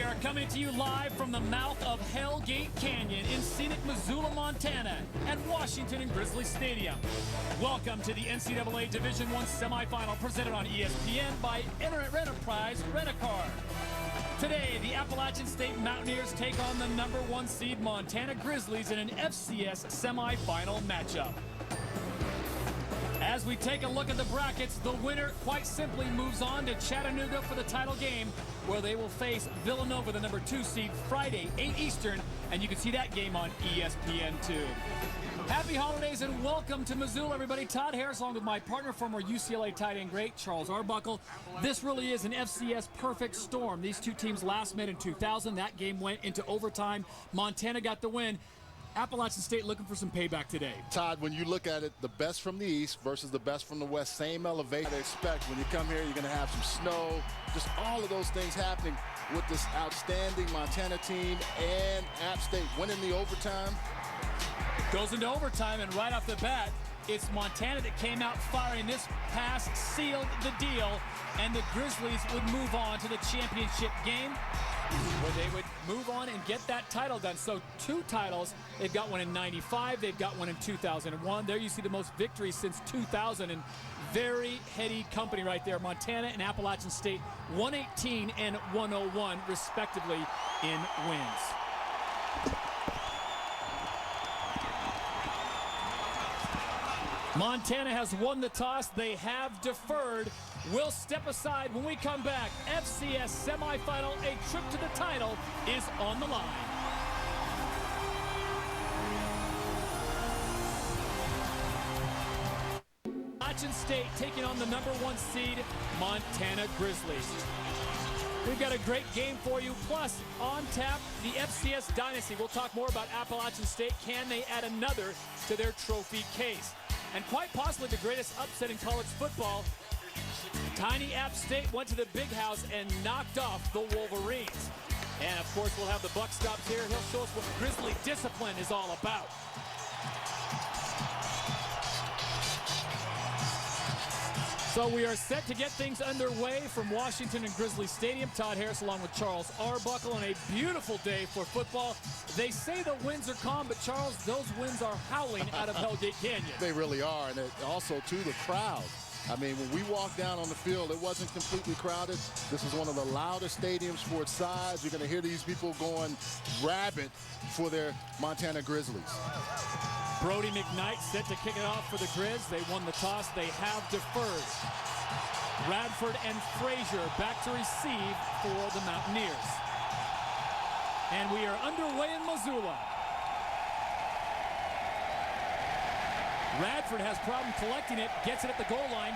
are coming to you live from the mouth of Hellgate Canyon in scenic Missoula, Montana, at Washington and Grizzly Stadium. Welcome to the NCAA Division I semifinal presented on ESPN by Internet Enterprise Rent-A-Car. Today, the Appalachian State Mountaineers take on the #1 seed Montana Grizzlies in an FCS semifinal matchup. As we take a look at the brackets, the winner quite simply moves on to Chattanooga for the title game, where they will face Villanova, the #2 seed, Friday, 8 Eastern, and you can see that game on ESPN2. Happy holidays and welcome to Missoula, everybody. Todd Harris, along with my partner, former UCLA tight end great Charles Arbuckle. This really is an FCS perfect storm. These two teams last met in 2000. That game went into overtime. Montana got the win. Appalachian State looking for some payback today. Todd, when you look at it, the best from the east versus the best from the west, same elevation. I expect when you come here, you're going to have some snow, just all of those things happening with this outstanding Montana team, and App State winning the overtime. Goes into overtime, and right off the bat, it's Montana that came out firing. This pass sealed the deal, and the Grizzlies would move on to the championship game, where they would move on and get that title done. So 2 titles. They've got one in '95. They've got one in 2001. There you see the most victories since 2000, and very heady company right there. Montana and Appalachian State 118 and 101 respectively in wins. Montana has won the toss. They have deferred. We'll step aside when we come back. FCS semifinal, a trip to the title is on the line. Appalachian State taking on the #1 seed, Montana Grizzlies. We've got a great game for you. Plus, on tap, the FCS Dynasty. We'll talk more about Appalachian State. Can they add another to their trophy case? And quite possibly the greatest upset in college football. Tiny App State went to the big house and knocked off the Wolverines. And of course, we'll have the buck stops here. He'll show us what Grizzly discipline is all about. So we are set to get things underway from Washington and Grizzly Stadium. Todd Harris along with Charles Arbuckle on a beautiful day for football. They say the winds are calm, but Charles, those winds are howling out of Hellgate Canyon. They really are, and also, too, the crowd. I mean, when we walked down on the field, it wasn't completely crowded. This is one of the loudest stadiums for its size. You're going to hear these people going rabid for their Montana Grizzlies. Brody McKnight set to kick it off for the Grizz. They won the toss. They have deferred. Radford and Frazier back to receive for the Mountaineers. And we are underway in Missoula. Radford has problem collecting it, gets it at the goal line.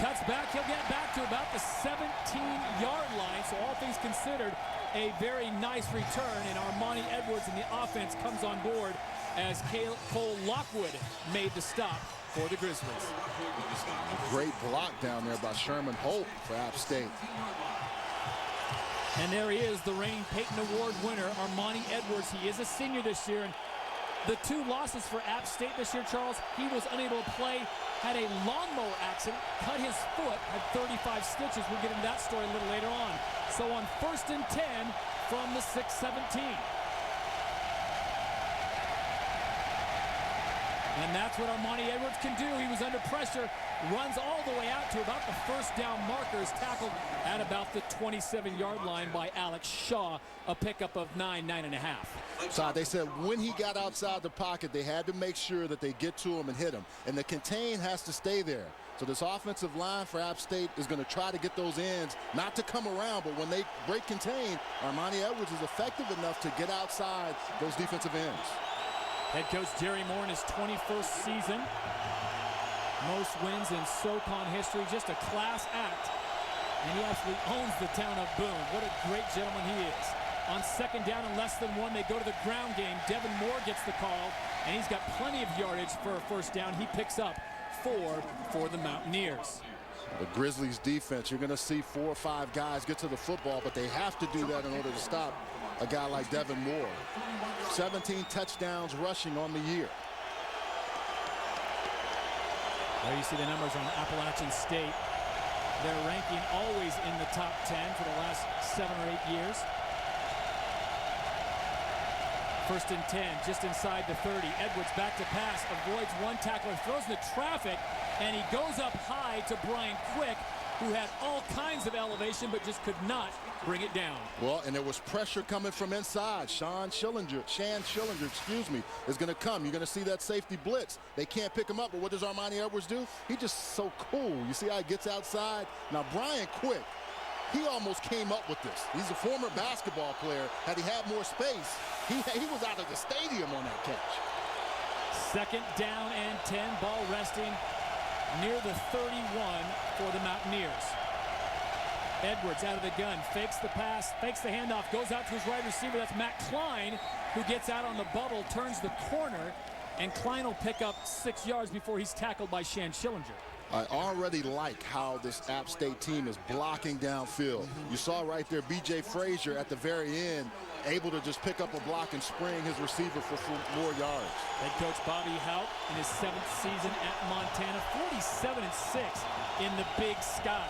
Cuts back, he'll get back to about the 17-yard line. So all things considered, a very nice return, and Armani Edwards in the offense comes on board as Cole Lockwood made the stop for the Grizzlies. Great block down there by Sherman Holt for App State. And there he is, the reigning Peyton Award winner, Armani Edwards. He is a senior this year, and the 2 losses for App State this year, Charles, he was unable to play, had a lawnmower accident, cut his foot, had 35 stitches. We'll get into that story a little later on. So on 1st and 10 from the 6-17. And that's what Armani Edwards can do. He was under pressure, runs all the way out to about the first down markers, tackled at about the 27-yard line by Alex Shaw, a pickup of 9.5. Todd, they said when he got outside the pocket, they had to make sure that they get to him and hit him. And the contain has to stay there. So this offensive line for App State is going to try to get those ends, not to come around, but when they break contain, Armani Edwards is effective enough to get outside those defensive ends. Head coach Jerry Moore in his 21st season. Most wins in SoCon history, just a class act. And he absolutely owns the town of Boone. What a great gentleman he is. On 2nd down and less than 1, they go to the ground game. Devin Moore gets the call, and he's got plenty of yardage for a 1st down. He picks up 4 for the Mountaineers. The Grizzlies defense, you're going to see 4 or 5 guys get to the football, but they have to do that in order to stop a guy like Devin Moore. 17 touchdowns rushing on the year. There you see the numbers on Appalachian State. Their ranking always in the top 10 for the last 7 or 8 years. First and 10, just inside the 30. Edwards back to pass, avoids one tackler, throws into traffic, and he goes up high to Brian Quick, who had all kinds of elevation but just could not bring it down. Well, and there was pressure coming from inside. Shan Schillinger, is going to come. You're going to see that safety blitz. They can't pick him up, but what does Armani Edwards do? He's just so cool. You see how he gets outside? Now, Brian Quick, he almost came up with this. He's a former basketball player. Had he had more space, he was out of the stadium on that catch. Second down and 10, ball resting near the 31 for the Mountaineers. Edwards out of the gun, fakes the pass, fakes the handoff, goes out to his right receiver. That's Matt Klein, who gets out on the bubble, turns the corner, and Klein will pick up 6 yards before he's tackled by Shan Schillinger. I already like how this App State team is blocking downfield. You saw right there B.J. Frazier at the very end, able to just pick up a block and spring his receiver for more yards. Head coach Bobby Haupt in his 7th season at Montana, 47-6 in the Big Sky.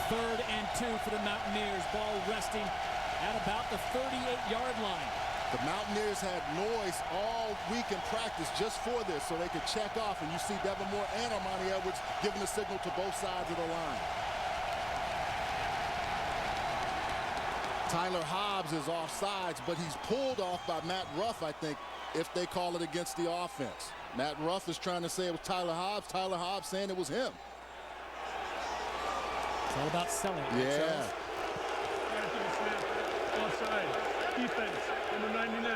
Third and 2 for the Mountaineers, ball resting at about the 38-yard line. The Mountaineers had noise all week in practice just for this, so they could check off, and you see Devin Moore and Armani Edwards giving a signal to both sides of the line. Tyler Hobbs is offsides, but he's pulled off by Matt Ruff, I think, if they call it against the offense. Matt Ruff is trying to say it was Tyler Hobbs. Tyler Hobbs saying it was him. It's all about selling it. Yeah. Offside. Defense. Number 99.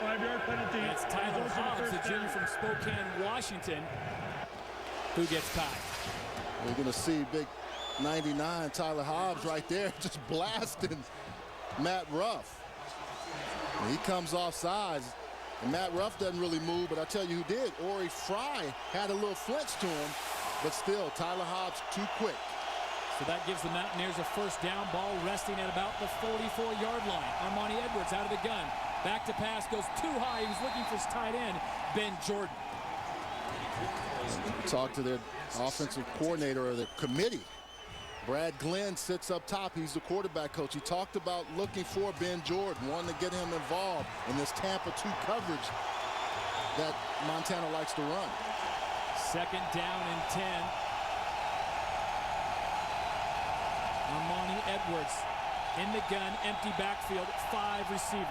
5-yard penalty. And it's Tyler Hobbs, the junior from Spokane, Washington, who gets caught. We're going to see big 99 Tyler Hobbs right there just blasting Matt Ruff. And he comes off sides, and Matt Ruff doesn't really move, but I tell you who did. Ori Fry had a little flinch to him, but still, Tyler Hobbs too quick. So that gives the Mountaineers a first down, ball resting at about the 44-yard line. Armani Edwards out of the gun. Back to pass, goes too high. He was looking for his tight end, Ben Jordan. Talk to their offensive coordinator or the committee. Brad Glenn sits up top. He's the quarterback coach. He talked about looking for Ben Jordan, wanting to get him involved in this Tampa 2 coverage that Montana likes to run. Second down and 10. Armani Edwards in the gun, empty backfield, 5 receivers.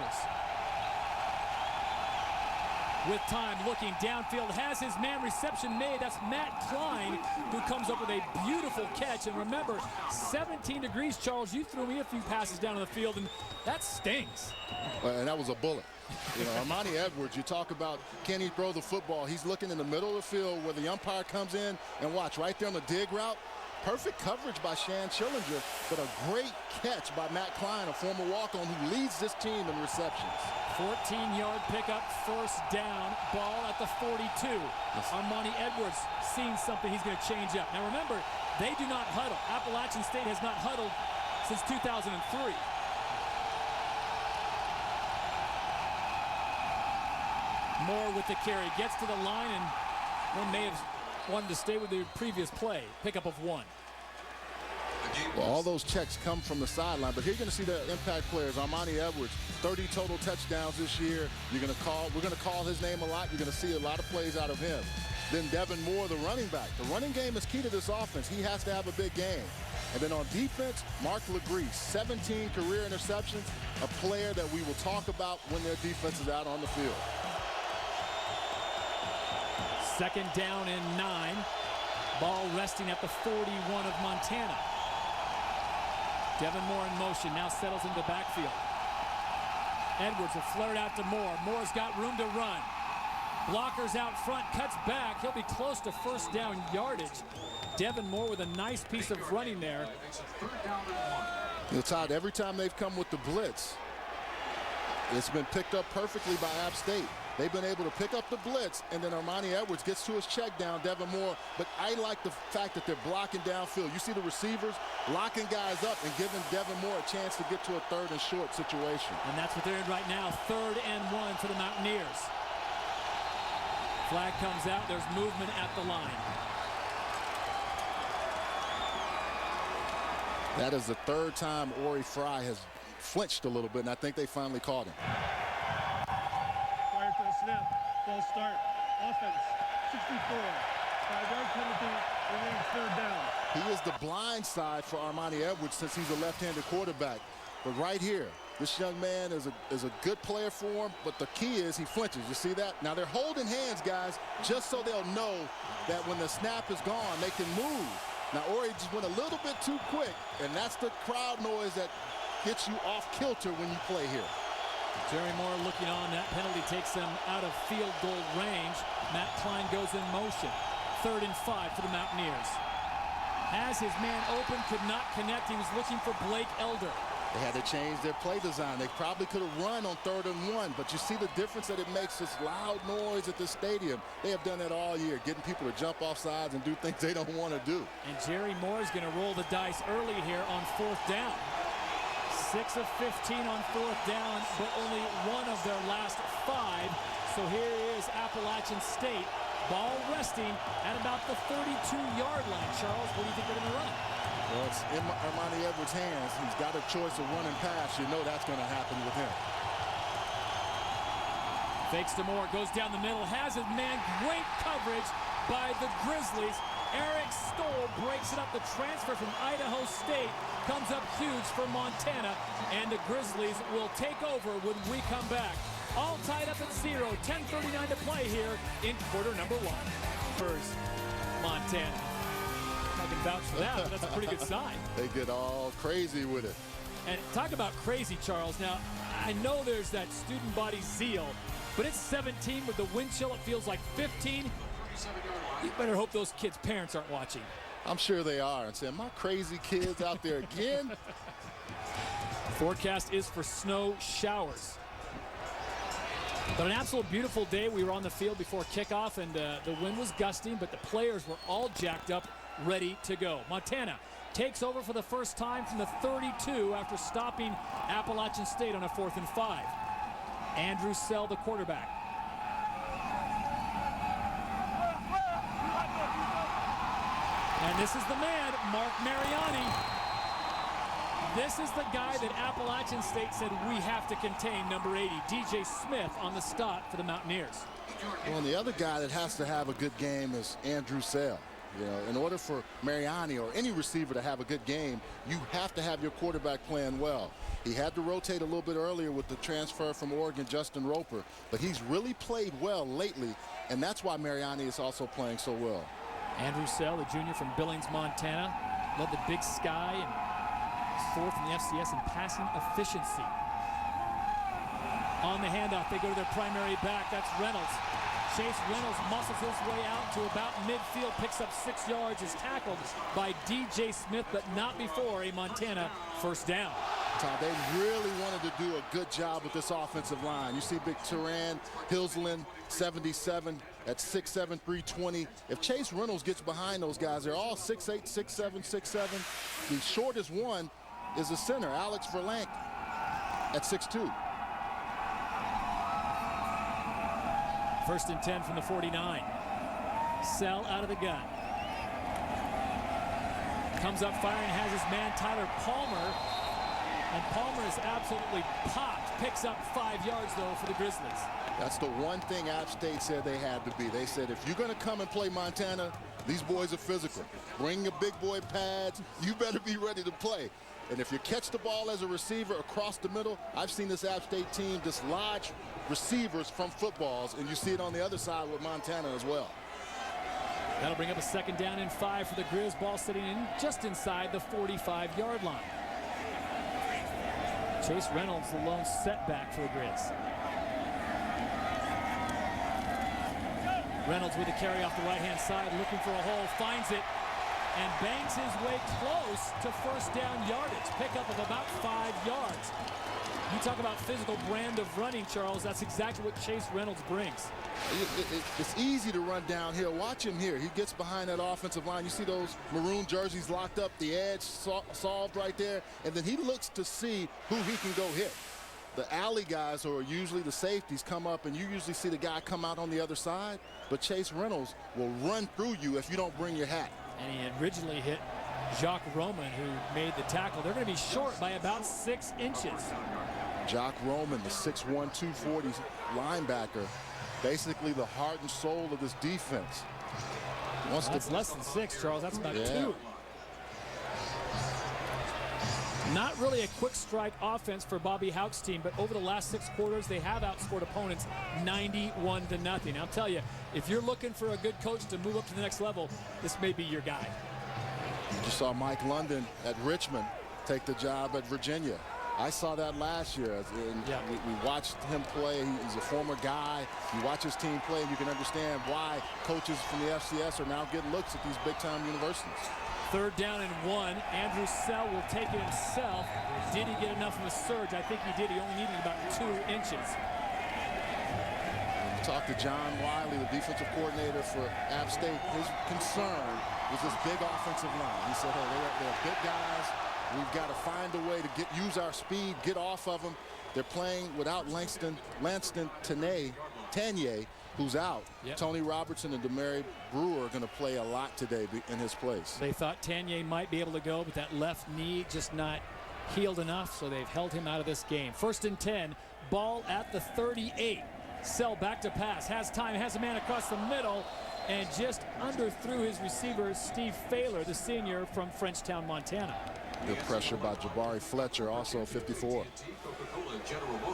With time, looking downfield, has his man, reception made. That's Matt Klein, who comes up with a beautiful catch. And remember, 17 degrees, Charles. You threw me a few passes down on the field, and that stings. And that was a bullet. You know, Armani Edwards, you talk about, can he throw the football? He's looking in the middle of the field where the umpire comes in, and watch, right there on the dig route, perfect coverage by Shan Schillinger, but a great catch by Matt Klein, a former walk-on who leads this team in receptions. 14-yard pickup, first down, ball at the 42. Armani Edwards seeing something he's going to change up. Now remember, they do not huddle. Appalachian State has not huddled since 2003. Moore with the carry, gets to the line, and one may have wanted to stay with the previous play. Pickup of 1. Well, all those checks come from the sideline, but here you're going to see the impact players. Armani Edwards, 30 total touchdowns this year. We're going to call his name a lot. You're going to see a lot of plays out of him. Then Devin Moore, the running back. The running game is key to this offense. He has to have a big game. And then on defense, Mark Legreese, 17 career interceptions, a player that we will talk about when their defense is out on the field. Second down and 9. Ball resting at the 41 of Montana. Devin Moore in motion, now settles into the backfield. Edwards will flare it out to Moore. Moore's got room to run. Blockers out front, cuts back. He'll be close to first down yardage. Devin Moore with a nice piece of running there. You know, Todd, every time they've come with the blitz, it's been picked up perfectly by App State. They've been able to pick up the blitz, and then Armani Edwards gets to his check down, Devin Moore. But I like the fact that they're blocking downfield. You see the receivers locking guys up and giving Devin Moore a chance to get to a third and short situation. And that's what they're in right now, 3rd and 1 for the Mountaineers. Flag comes out, there's movement at the line. That is the third time Ori Fry has flinched a little bit, and I think they finally caught him. Prior to the snap, false start, offense, 64. 5-yard penalty, remains third down. He is the blind side for Armani Edwards since he's a left-handed quarterback. But right here, this young man is a good player for him, but the key is he flinches. You see that? Now they're holding hands, guys, just so they'll know that when the snap is gone, they can move. Now Ori just went a little bit too quick, and that's the crowd noise that gets you off kilter when you play here. Jerry Moore looking on. That penalty takes them out of field goal range. Matt Klein goes in motion. 3rd and 5 for the Mountaineers. Has his man open, could not connect. He was looking for Blake Elder. They had to change their play design. They probably could have run on 3rd and 1, but you see the difference that it makes, this loud noise at the stadium. They have done that all year, getting people to jump off sides and do things they don't want to do. And Jerry Moore is going to roll the dice early here on 4th down. 6 of 15 on 4th down, but only 1 of their last 5. So here is Appalachian State. Ball resting at about the 32-yard line. Charles, what do you think they're going to run? Well, it's in Armani Edwards' hands. He's got a choice of run and pass. You know that's going to happen with him. Fakes to Moore, goes down the middle, has his man. Great coverage by the Grizzlies. Eric Stoll breaks it up. The transfer from Idaho State comes up huge for Montana, and the Grizzlies will take over when we come back. All tied up at 0. 10:39 to play here in quarter number 1. First, Montana. I can vouch for that, but that's a pretty good sign. They get all crazy with it. And talk about crazy, Charles. Now, I know there's that student body zeal, but it's 17 with the wind chill. It feels like 15. You better hope those kids' parents aren't watching. I'm sure they are and saying, my crazy kids out there again. Forecast is for snow showers. But an absolute beautiful day. We were on the field before kickoff, and the wind was gusting, but the players were all jacked up, ready to go. Montana takes over for the first time from the 32 after stopping Appalachian State on a 4th and 5. Andrew Sell, the quarterback. And this is the man, Mark Mariani. This is the guy that Appalachian State said we have to contain, number 80, DJ Smith on the stop for the Mountaineers. Well, and the other guy that has to have a good game is Andrew Sell. You know, in order for Mariani or any receiver to have a good game, you have to have your quarterback playing well. He had to rotate a little bit earlier with the transfer from Oregon, Justin Roper, but he's really played well lately, and that's why Mariani is also playing so well. Andrew Sell, the junior from Billings, Montana, led the Big Sky and 4th in the FCS in passing efficiency. On the handoff, they go to their primary back. That's Reynolds. Chase Reynolds muscles his way out to about midfield, picks up 6 yards, is tackled by DJ Smith, but not before a Montana first down. Tom, they really wanted to do a good job with this offensive line. You see big Turan, Hillsland, 77 at 6'7", 320. If Chase Reynolds gets behind those guys, they're all 6'8", 6'7", 6'7". The shortest one is the center, Alex Verlank, at 6'2". 1st and 10 from the 49. Sell out of the gun. Comes up firing, has his man Tyler Palmer. And Palmer is absolutely popped. Picks up 5 yards, though, for the Grizzlies. That's the one thing App State said they had to be. They said, if you're going to come and play Montana, these boys are physical. Bring your big boy pads. You better be ready to play. And if you catch the ball as a receiver across the middle, I've seen this App State team dislodge receivers from footballs, and you see it on the other side with Montana as well. That'll bring up a 2nd down and 5 for the Grizz. Ball sitting in just inside the 45-yard line. Chase Reynolds, the lone setback for the Grizz. Reynolds with the carry off the right-hand side, looking for a hole, finds it, and bangs his way close to first down yardage. Pickup of about 5 yards. You talk about physical brand of running, Charles. That's exactly what Chase Reynolds brings. It's easy to run downhill. Watch him here. He gets behind that offensive line. You see those maroon jerseys locked up, the edge solved right there, and then he looks to see who he can go hit. The alley guys, or usually the safeties, come up, and you usually see the guy come out on the other side, but Chase Reynolds will run through you if you don't bring your hat. And he originally hit Jock Roman, who made the tackle. They're going to be short by about 6 inches. Jock Roman, the 6'1", 240 linebacker, basically the heart and soul of this defense. That's less than 6, Charles. That's about 2. Not really a quick strike offense for Bobby Hauck's team, but over the last 6 quarters, they have outscored opponents 91-0. I'll tell you, if you're looking for a good coach to move up to the next level, this may be your guy. You just saw Mike London at Richmond take the job at Virginia. I saw that last year. We watched him play. He's a former guy. You watch his team play, and you can understand why coaches from the FCS are now getting looks at these big-time universities. 3rd down and 1. Andrew Sell will take it himself. Did he get enough of a surge? I think he did. He only needed about 2 inches. When you talk to John Wiley, the defensive coordinator for App State, his concern was this big offensive line. He said, hey, they're big guys. We've got to find a way to use our speed, get off of them. They're playing without Langston Tanye, who's out. Yep. Tony Robertson and Demary Brewer are going to play a lot today in his place. They thought Tanye might be able to go, but that left knee just not healed enough, so they've held him out of this game. 1st and 10, ball at the 38. Sell back to pass, has time, has a man across the middle, and just underthrew his receiver, Steve Failer, the senior from Frenchtown, Montana. Good pressure by Jabari Fletcher, also 54.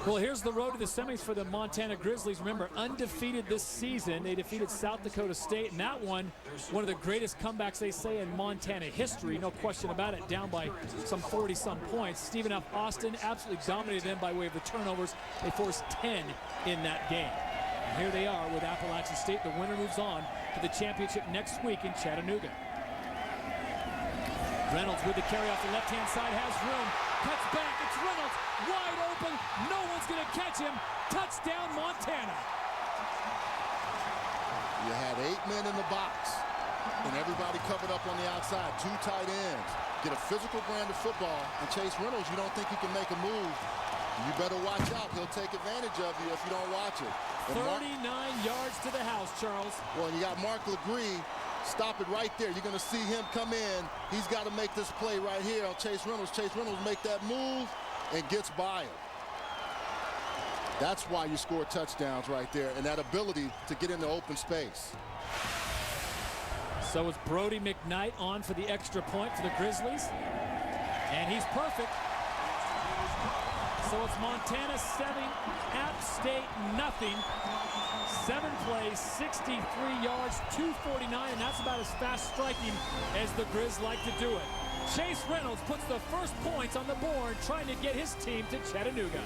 Well, here's the road to the semis for the Montana Grizzlies. Remember, undefeated this season. They defeated South Dakota State, and that one of the greatest comebacks, they say, in Montana history. No question about it, down by some 40-some points. Stephen F. Austin absolutely dominated them by way of the turnovers. They forced 10 in that game. And here they are with Appalachian State. The winner moves on to the championship next week in Chattanooga. Reynolds with the carry off the left-hand side, has room, cuts back, it's Reynolds, wide open, no one's going to catch him. Touchdown, Montana. You had 8 men in the box, and everybody covered up on the outside, 2 tight ends. Get a physical brand of football, and Chase Reynolds, you don't think he can make a move. You better watch out. He'll take advantage of you if you don't watch it. And 39 yards to the house, Charles. Well, you got Mark Legree. Stop it right there. You're going to see him come in. He's got to make this play right here on Chase Reynolds. Chase Reynolds make that move and gets by him. That's why you score touchdowns right there, and that ability to get into open space. So it's Brody McKnight on for the extra point for the Grizzlies. And he's perfect. So it's Montana 7, App State nothing. 7 plays, 63 yards, 249, and that's about as fast striking as the Grizz like to do it. Chase Reynolds puts the first points on the board, trying to get his team to Chattanooga.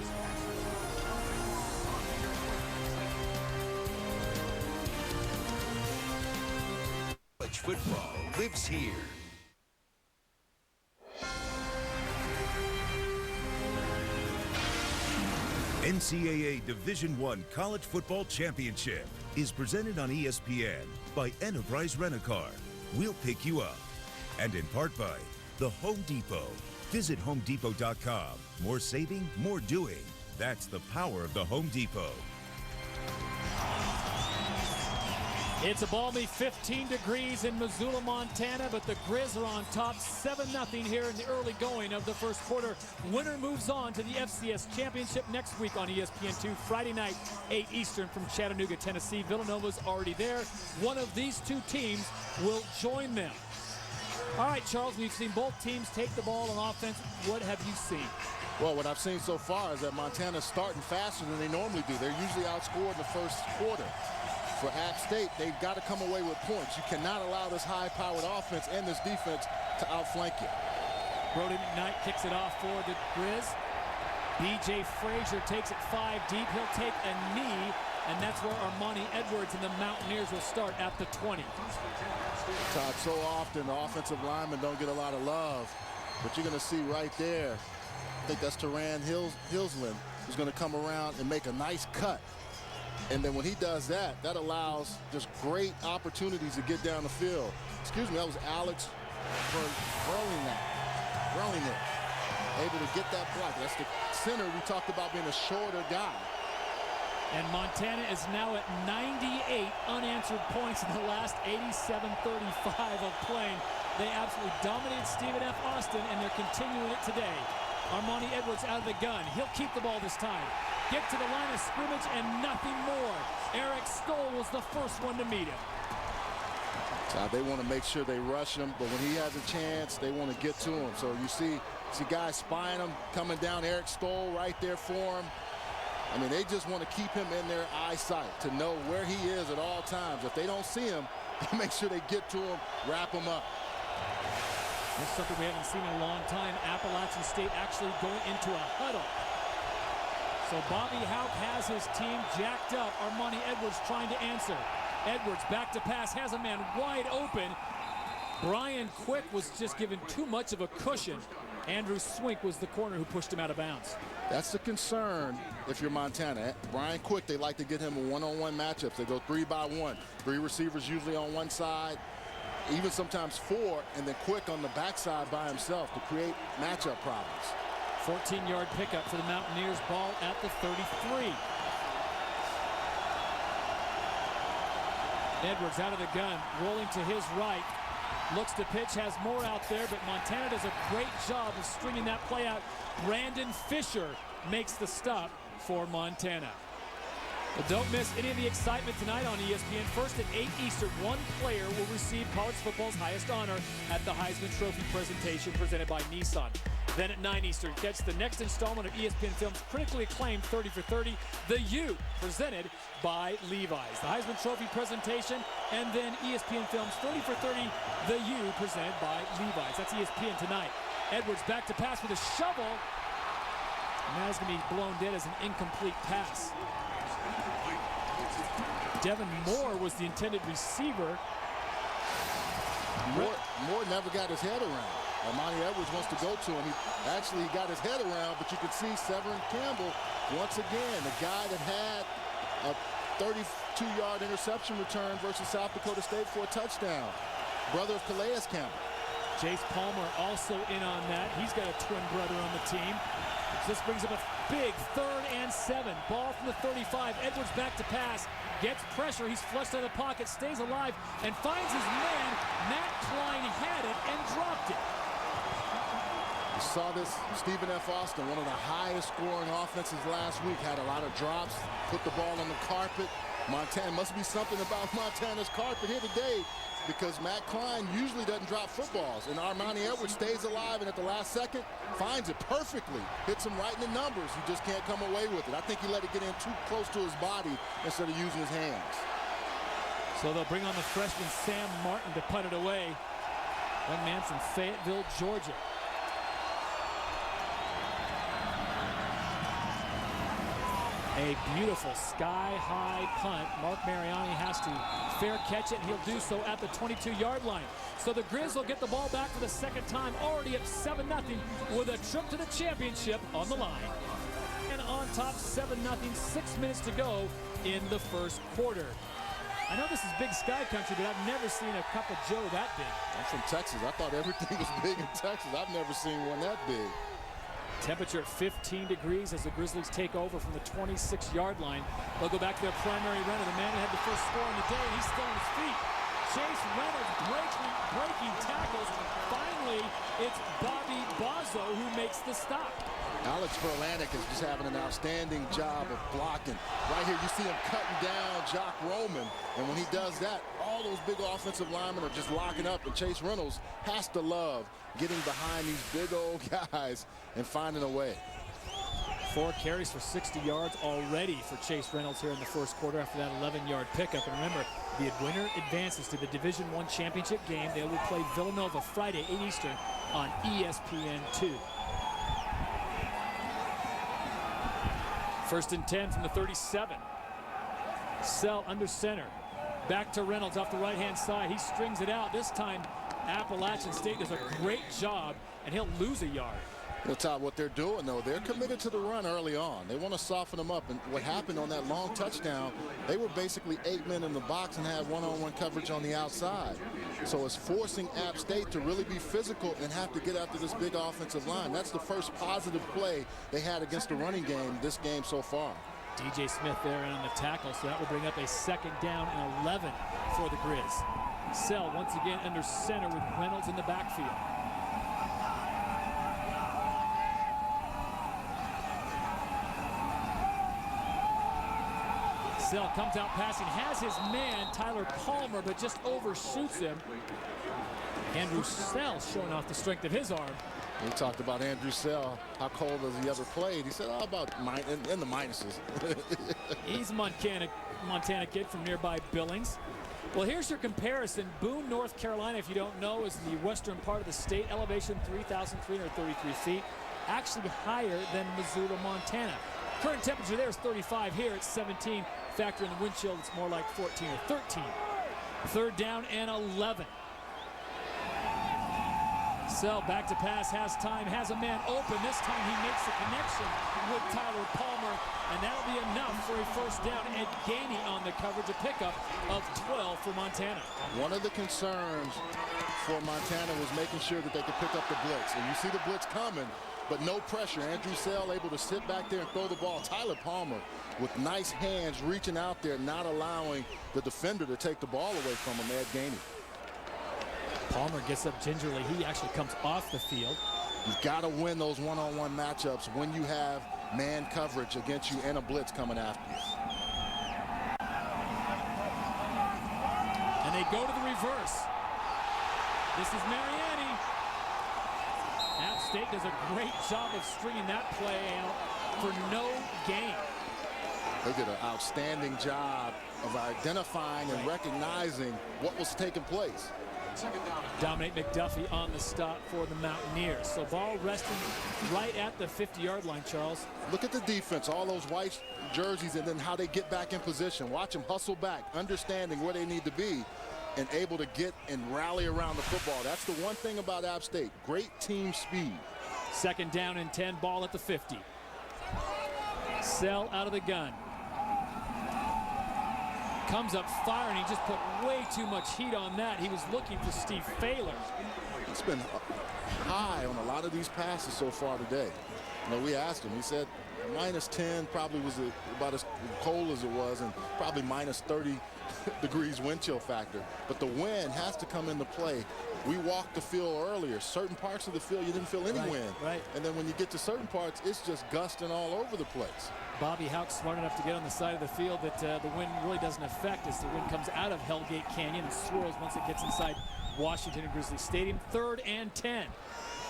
College football lives here. NCAA Division I College Football Championship is presented on ESPN by Enterprise Rent-A-Car. We'll pick you up. And in part by The Home Depot. Visit HomeDepot.com. More saving, more doing. That's the power of the Home Depot. It's a balmy 15 degrees in Missoula, Montana, but the Grizz are on top 7-0 here in the early going of the first quarter. Winner moves on to the FCS Championship next week on ESPN2, Friday night, 8 Eastern from Chattanooga, Tennessee. Villanova's already there. One of these 2 teams will join them. All right, Charles, we've seen both teams take the ball on offense. What have you seen? Well, what I've seen so far is that Montana's starting faster than they normally do. They're usually outscored in the first quarter. For App State, they've got to come away with points. You cannot allow this high-powered offense and this defense to outflank you. Brody McKnight kicks it off for the Grizz. B.J. Frazier takes it 5 deep. He'll take a knee, and that's where Armani Edwards and the Mountaineers will start at the 20. Todd, so often the offensive linemen don't get a lot of love, but you're going to see right there, I think that's Teran Hillsland, who's going to come around and make a nice cut. And then when he does that, that allows just great opportunities to get down the field. Excuse me, that was Alex Burlington. Able to get that block. That's the center we talked about being a shorter guy. And Montana is now at 98 unanswered points in the last 87-35 of playing. they absolutely dominated Stephen F. Austin, and they're continuing it today. Armani Edwards out of the gun. He'll keep the ball this time. Get to the line of scrimmage and nothing more. Eric Stoll was the first one to meet him. They want to make sure they rush him, but when he has a chance, they want to get to him. So you see guys spying him, coming down. Eric Stoll right there for him. I mean, they just want to keep him in their eyesight to know where he is at all times. If they don't see him, they make sure they get to him, wrap him up. This is something we haven't seen in a long time. Appalachian State actually going into a huddle. So Bobby Hauck has his team jacked up. Armani Edwards trying to answer. Edwards back to pass, has a man wide open. Brian Quick was just given too much of a cushion. Andrew Swink was the corner who pushed him out of bounds. That's the concern if you're Montana. Brian Quick, they like to get him a one-on-one matchups. They go 3-by-1. 3 receivers usually on one side, even sometimes 4, and then Quick on the backside by himself to create matchup problems. 14-yard pickup for the Mountaineers. Ball at the 33. Edwards out of the gun, rolling to his right. Looks to pitch, has more out there, but Montana does a great job of stringing that play out. Brandon Fisher makes the stop for Montana. But don't miss any of the excitement tonight on ESPN. First at 8 Eastern, one player will receive college football's highest honor at the Heisman Trophy presentation presented by Nissan. Then at 9 Eastern, catch the next installment of ESPN Films' critically acclaimed 30 for 30, The U, presented by Levi's. The Heisman Trophy presentation, and then ESPN Films' 30 for 30, The U, presented by Levi's. That's ESPN tonight. Edwards back to pass with a shovel. And that is going to be blown dead as an incomplete pass. Devin Moore was the intended receiver. Moore never got his head around. Armani Edwards wants to go to him. He got his head around, but you can see Severin Campbell, once again, the guy that had a 32-yard interception return versus South Dakota State for a touchdown. Brother of Calais Campbell. Jace Palmer also in on that. He's got a twin brother on the team. This brings up a big 3rd and 7. Ball from the 35. Edwards back to pass. Gets pressure. He's flushed out of the pocket. Stays alive and finds his man. Matt Klein had it and dropped it. You saw this. Stephen F. Austin, one of the highest scoring offenses last week, had a lot of drops. Put the ball on the carpet. Montana, must be something about Montana's carpet here today, because Matt Klein usually doesn't drop footballs, and Armani Edwards stays alive and at the last second finds it perfectly. Hits him right in the numbers. He just can't come away with it. I think he let it get in too close to his body instead of using his hands. So they'll bring on the freshman Sam Martin to punt it away. Young man from Fayetteville, Georgia. A beautiful sky-high punt. Mark Mariani has to fair catch it, and he'll do so at the 22-yard line. So the Grizz will get the ball back for the second time, already up 7-0 with a trip to the championship on the line. And on top, 7-0, 6 minutes to go in the first quarter. I know this is Big Sky country, but I've never seen a Cup of Joe that big. I'm from Texas. I thought everything was big in Texas. I've never seen one that big. Temperature at 15 degrees as the Grizzlies take over from the 26-yard line. They'll go back to their primary runner, the man who had the first score on the day, and he's still on his feet. Chase Reynolds breaking tackles. Finally, it's Bobby Bozzo who makes the stop. Alex Verlanik is just having an outstanding job of blocking. Right here, you see him cutting down Jock Roman, and when he does that, all those big offensive linemen are just locking up, and Chase Reynolds has to love getting behind these big old guys and finding a way. 4 carries for 60 yards already for Chase Reynolds here in the first quarter after that 11-yard pickup. And remember, the winner advances to the Division I championship game. They will play Villanova Friday, 8 Eastern on ESPN2. 1st and 10 from the 37. Sell under center. Back to Reynolds off the right-hand side. He strings it out. This time, Appalachian State does a great job, and he'll lose a yard. Well, Todd, what they're doing, though, they're committed to the run early on. They want to soften them up. And what happened on that long touchdown, they were basically 8 men in the box and had one-on-one coverage on the outside. So it's forcing App State to really be physical and have to get after this big offensive line. That's the first positive play they had against the running game this game so far. DJ Smith there on the tackle, so that will bring up a 2nd down and 11 for the Grizz. Sell once again under center with Reynolds in the backfield. Sell comes out passing, has his man, Tyler Palmer, but just overshoots him. Andrew Sell showing off the strength of his arm. We talked about Andrew Sell, how cold has he ever played? He said, oh, about in the minuses. He's a Montana kid from nearby Billings. Well, here's your comparison. Boone, North Carolina, if you don't know, is in the western part of the state. Elevation 3,333 feet. Actually higher than Missoula, Montana. Current temperature there is 35. Here it's 17. Factor in the wind chill, it's more like 14 or 13. Third down and 11. Sell back to pass, has time, has a man open. This time he makes the connection with Tyler Palmer, and that'll be enough for a first down. Ed Gainey on the coverage, a pickup of 12 for Montana. One of the concerns for Montana was making sure that they could pick up the blitz. And you see the blitz coming, but no pressure. Andrew Sell able to sit back there and throw the ball. Tyler Palmer with nice hands reaching out there, not allowing the defender to take the ball away from him, Ed Gainey. Palmer gets up gingerly. He actually comes off the field. You've got to win those one-on-one matchups when you have man coverage against you and a blitz coming after you. And they go to the reverse. This is Mariani. App State does a great job of stringing that play out for no gain. They did an outstanding job of identifying and recognizing what was taking place. Dominic McDuffie on the stop for the Mountaineers. So ball resting right at the 50-yard line, Charles. Look at the defense, all those white jerseys, and then how they get back in position. Watch them hustle back, understanding where they need to be, and able to get and rally around the football. That's the one thing about App State. Great team speed. Second down and 10, ball at the 50. Sell out of the gun. Comes up firing. He just put way too much heat on that. He was looking for Steve Failer. It's been high on a lot of these passes so far today. You know, we asked him. He said -10 probably was about as cold as it was, and probably -30 degrees wind chill factor. But the wind has to come into play. We walked the field earlier. Certain parts of the field you didn't feel any wind. Right. And then when you get to certain parts, it's just gusting all over the place. Bobby Houck smart enough to get on the side of the field that the wind really doesn't affect as the wind comes out of Hellgate Canyon and swirls once it gets inside Washington and Grizzly Stadium. Third and 10.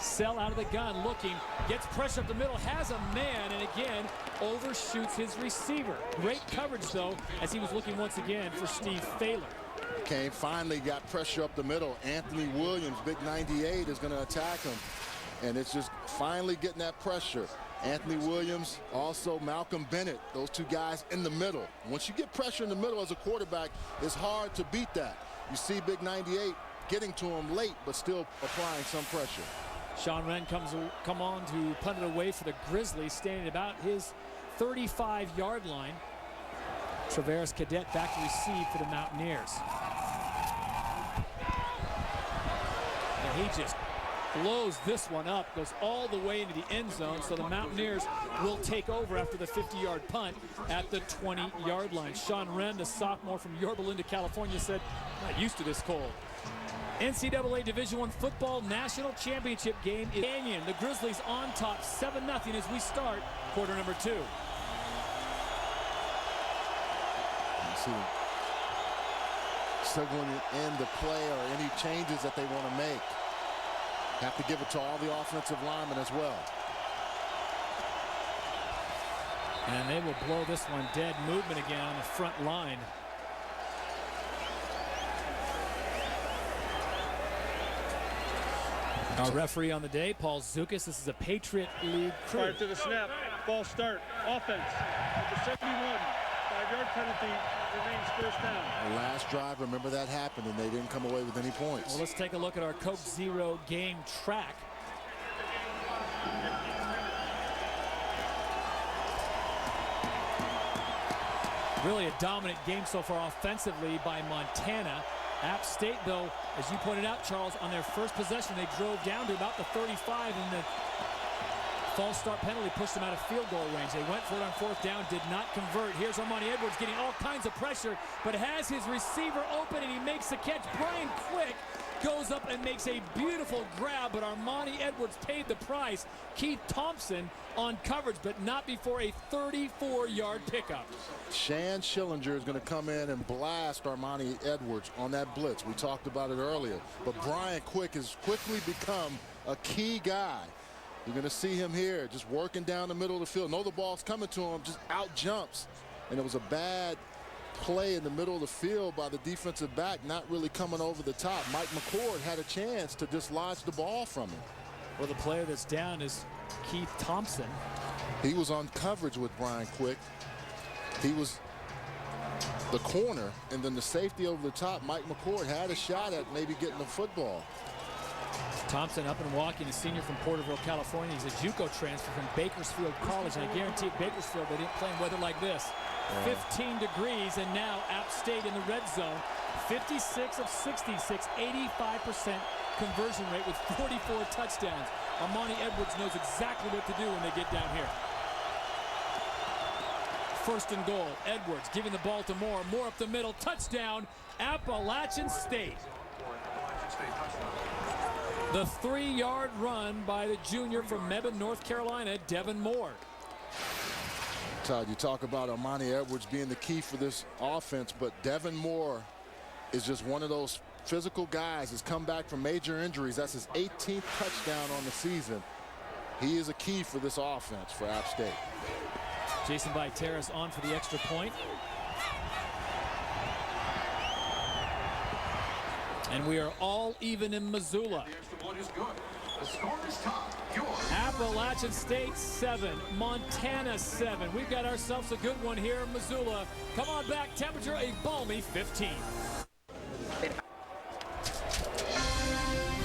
Sell out of the gun, looking, gets pressure up the middle, has a man, and again overshoots his receiver. Great coverage though, as he was looking once again for Steve Failer. Kane finally got pressure up the middle. Anthony Williams, big 98, is going to attack him, and it's just finally getting that pressure. Anthony Williams, also Malcolm Bennett, those two guys in the middle. Once you get pressure in the middle as a quarterback, it's hard to beat that. You see big 98 getting to him late, but still applying some pressure. Sean Wren come on to punt it away for the Grizzlies, standing about his 35-yard line. Traveris Cadet back to receive for the Mountaineers. And he just blows this one up, goes all the way into the end zone, so the Mountaineers will take over after the 50-yard punt at the 20-yard line. Sean Wren, the sophomore from Yorba Linda, California, said, not used to this cold. NCAA Division I football national championship game in Canyon. The Grizzlies on top 7-0 as we start quarter number 2. You see signaling in the play or any changes that they want to make. Have to give it to all the offensive linemen as well. And they will blow this one dead. Movement again on the front line. Our referee on the day, Paul Zukas. This is a Patriot League crew. Prior to the snap, ball start, offense. At the 71, 5-yard penalty, remains first down. The last drive, remember that happened, and they didn't come away with any points. Well, let's take a look at our Coke Zero game track. Really a dominant game so far offensively by Montana. App State, though, as you pointed out, Charles, on their first possession, they drove down to about the 35, and the false start penalty pushed them out of field goal range. They went for it on 4th down, did not convert. Here's Armani Edwards getting all kinds of pressure, but has his receiver open, and he makes the catch. Brian Quick goes up and makes a beautiful grab, but Armani Edwards paid the price. Keith Thompson on coverage, but not before a 34-yard pickup. Shan Schillinger is going to come in and blast Armani Edwards on that blitz. We talked about it earlier, but Brian Quick has quickly become a key guy. You're going to see him here just working down the middle of the field. Know the ball's coming to him, just out jumps. And it was a bad play in the middle of the field by the defensive back, not really coming over the top. Mike McCord had a chance to dislodge the ball from him. Well, the player that's down is Keith Thompson. He was on coverage with Brian Quick. He was the corner, and then the safety over the top. Mike McCord had a shot at maybe getting the football. Thompson up and walking, a senior from Porterville, California. He's a JUCO transfer from Bakersfield College, and I guarantee at Bakersfield they didn't play in weather like this. 15 degrees, and now App State in the red zone. 56 of 66, 85% conversion rate with 44 touchdowns. Armani Edwards knows exactly what to do when they get down here. 1st and goal. Edwards giving the ball to Moore. Moore up the middle. Touchdown, Appalachian State. The 3-yard run by the junior from Mebane, North Carolina, Devin Moore. Todd, you talk about Armani Edwards being the key for this offense, but Devin Moore is just one of those physical guys. Has come back from major injuries. That's his 18th touchdown on the season. He is a key for this offense for App State. Jason Viterras on for the extra point. And we are all even in Missoula. Appalachian State 7, Montana 7. We've got ourselves a good one here in Missoula. Come on back, temperature a balmy 15.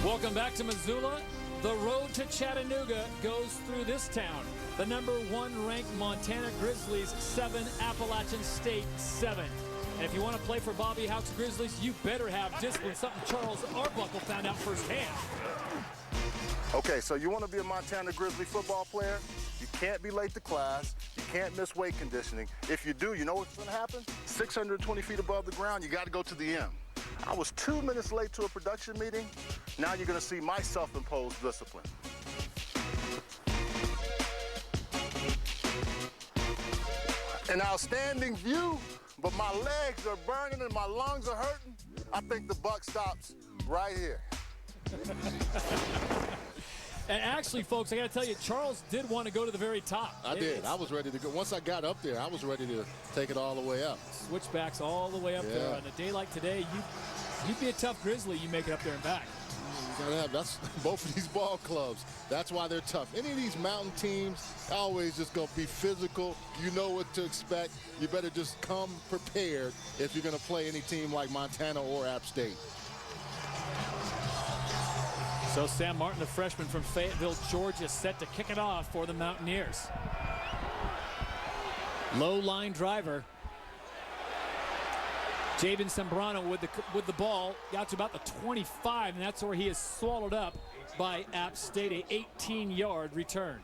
Welcome back to Missoula. The road to Chattanooga goes through this town. The #1 ranked Montana Grizzlies 7, Appalachian State 7. And if you want to play for Bobby Houck's Grizzlies, you better have discipline, something Charles Arbuckle found out firsthand. Okay, so you want to be a Montana Grizzly football player? You can't be late to class. You can't miss weight conditioning. If you do, you know what's going to happen? 620 feet above the ground, you got to go to the M. I was 2 minutes late to a production meeting. Now you're going to see my self-imposed discipline. An outstanding view, but my legs are burning and my lungs are hurting. I think the buck stops right here. And actually, folks, I got to tell you, Charles did want to go to the very top. I did. I was ready to go. Once I got up there, I was ready to take it all the way up. Switchbacks all the way up there. On a day like today, you'd be a tough Grizzly. You make it up there and back. You gotta have, that's both of these ball clubs. That's why they're tough. Any of these mountain teams, always just gonna be physical. You know what to expect. You better just come prepared if you're gonna play any team like Montana or App State. So Sam Martin, the freshman from Fayetteville, Georgia, set to kick it off for the Mountaineers. Low line driver. Javen Sembrano with the ball, got to about the 25, and that's where he is swallowed up by App State, a 18-yard return.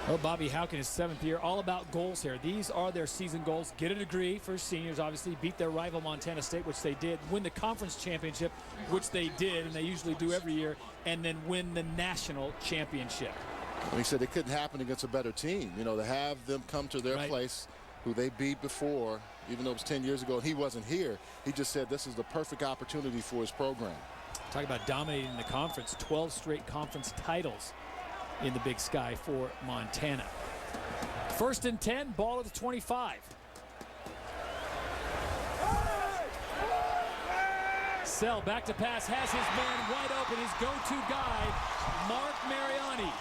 Oh, Bobby Houck in his 7th year, all about goals here. These are their season goals. Get a degree for seniors, obviously, beat their rival Montana State, which they did, win the conference championship, which they did, and they usually do every year, and then win the national championship. He said it couldn't happen against a better team, you know, to have them come to their place, who they beat before, even though it was 10 years ago and he wasn't here. He just said this is the perfect opportunity for his program. Talk about dominating the conference. 12 straight conference titles in the Big Sky for Montana. 1st and 10, ball at the 25. Sell back to pass, has his man wide open, his go-to guy, Mark Mariani.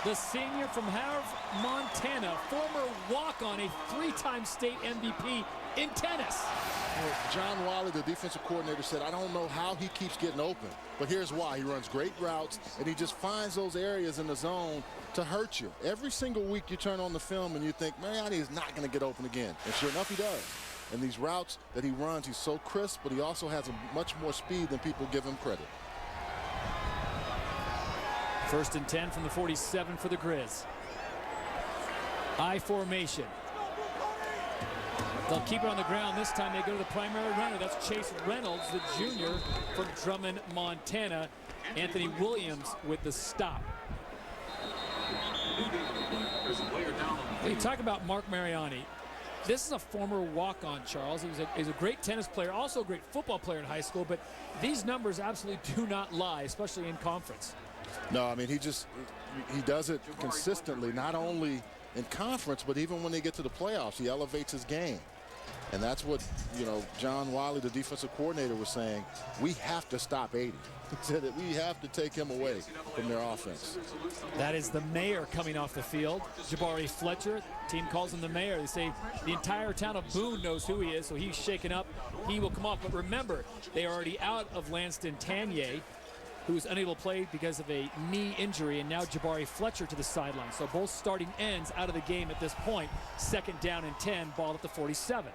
The senior from Havre, Montana, former walk-on, a 3-time state MVP in tennis. Well, John Wiley, the defensive coordinator, said, I don't know how he keeps getting open, but here's why. He runs great routes, and he just finds those areas in the zone to hurt you. Every single week you turn on the film and you think, Mariani is not going to get open again. And sure enough, he does. And these routes that he runs, he's so crisp, but he also has much more speed than people give him credit. First and 10 from the 47 for the Grizz. I formation. They'll keep it on the ground. This time they go to the primary runner. That's Chase Reynolds, the junior from Drummond, Montana. Anthony Williams with the stop. When you talk about Mark Mariani, this is a former walk-on, Charles. He's a great tennis player, also a great football player in high school, but these numbers absolutely do not lie, especially in conference. No, I mean, he does it consistently, not only in conference, but even when they get to the playoffs, he elevates his game. And that's what, you know, John Wiley, the defensive coordinator, was saying. We have to stop 80. He said that we have to take him away from their offense. That is the mayor coming off the field. Jabari Fletcher, team calls him the mayor. They say the entire town of Boone knows who he is, so he's shaken up. He will come off. But remember, they are already out of Lanston Tanier, who was unable to play because of a knee injury, and now Jabari Fletcher to the sideline. So both starting ends out of the game at this point. Second down and 10, ball at the 47.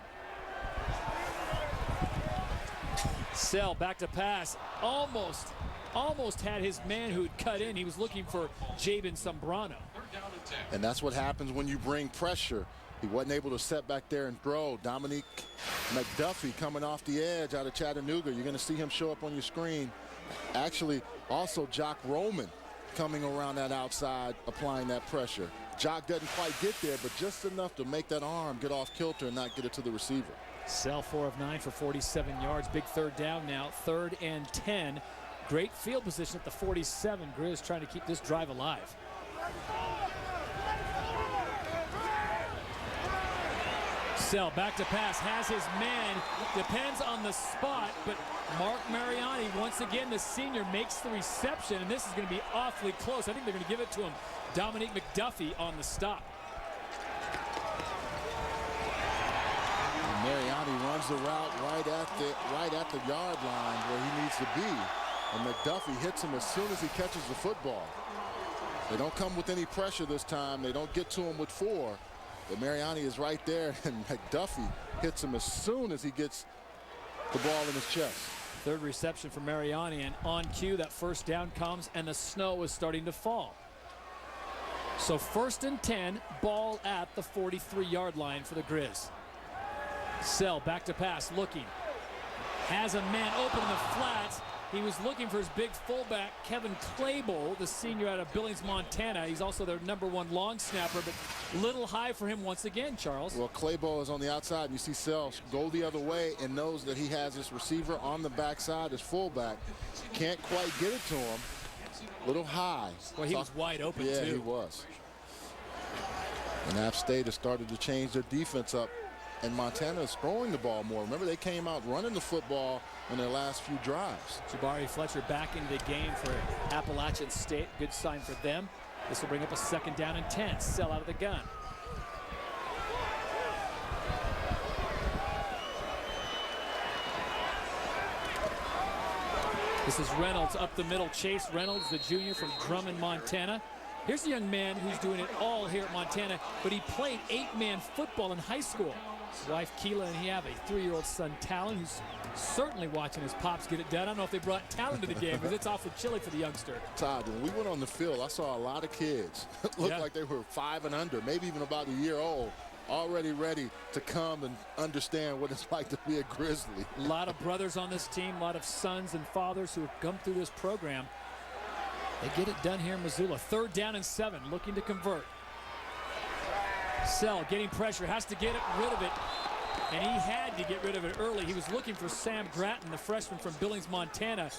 Sell back to pass. Almost had his man who had cut in. He was looking for Jabin Sombrano. And that's what happens when you bring pressure. He wasn't able to set back there and throw. Dominique McDuffie coming off the edge out of Chattanooga. You're going to see him show up on your screen. Actually, also Jock Roman coming around that outside, applying that pressure. Jock doesn't quite get there, but just enough to make that arm get off kilter and not get it to the receiver. Sell 4 of 9 for 47 yards. Big third down now. 3rd and 10. Great field position at the 47. Grizz trying to keep this drive alive. Sell back to pass. Has his man. Depends on the spot, but Mark Mariani, once again, the senior, makes the reception, and this is going to be awfully close. I think they're going to give it to him. Dominique McDuffie on the stop. Mariani runs the route right at the yard line where he needs to be, and McDuffie hits him as soon as he catches the football. They don't come with any pressure this time. They don't get to him with 4, but Mariani is right there, and McDuffie hits him as soon as he gets the ball in his chest. Third reception for Mariani, and on cue that first down comes, and the snow is starting to fall. So 1st and 10, ball at the 43-yard line for the Grizz. Sell back to pass, looking. Has a man open in the flats. He was looking for his big fullback, Kevin Claybo, the senior out of Billings, Montana. He's also their #1 long snapper, but little high for him once again, Charles. Well, Claybo is on the outside, and you see Sell go the other way and knows that he has this receiver on the backside, his fullback. Can't quite get it to him. Little high. Well, he was wide open, yeah, too. Yeah, he was. And App State has started to change their defense up, and Montana is throwing the ball more. Remember, they came out running the football in their last few drives. Jabari Fletcher back into the game for Appalachian State. Good sign for them. This will bring up a 2nd down and 10. Sell out of the gun. This is Reynolds up the middle. Chase Reynolds, the junior from Drummond, Montana. Here's a young man who's doing it all here at Montana, but he played 8-man football in high school. His wife, Keela, and he have a 3-year-old son, Talon, who's certainly watching his pops get it done. I don't know if they brought Talon to the game because it's awfully chilly for the youngster. Todd, when we went on the field, I saw a lot of kids. Looked like they were 5 and under, maybe even about a year old, already ready to come and understand what it's like to be a Grizzly. A lot of brothers on this team, a lot of sons and fathers who have come through this program. They get it done here in Missoula. 3rd down and 7, looking to convert. Sell getting pressure, has to get rid of it, and he had to get rid of it early. He was looking for Sam Gratton, the freshman from Billings, Montana,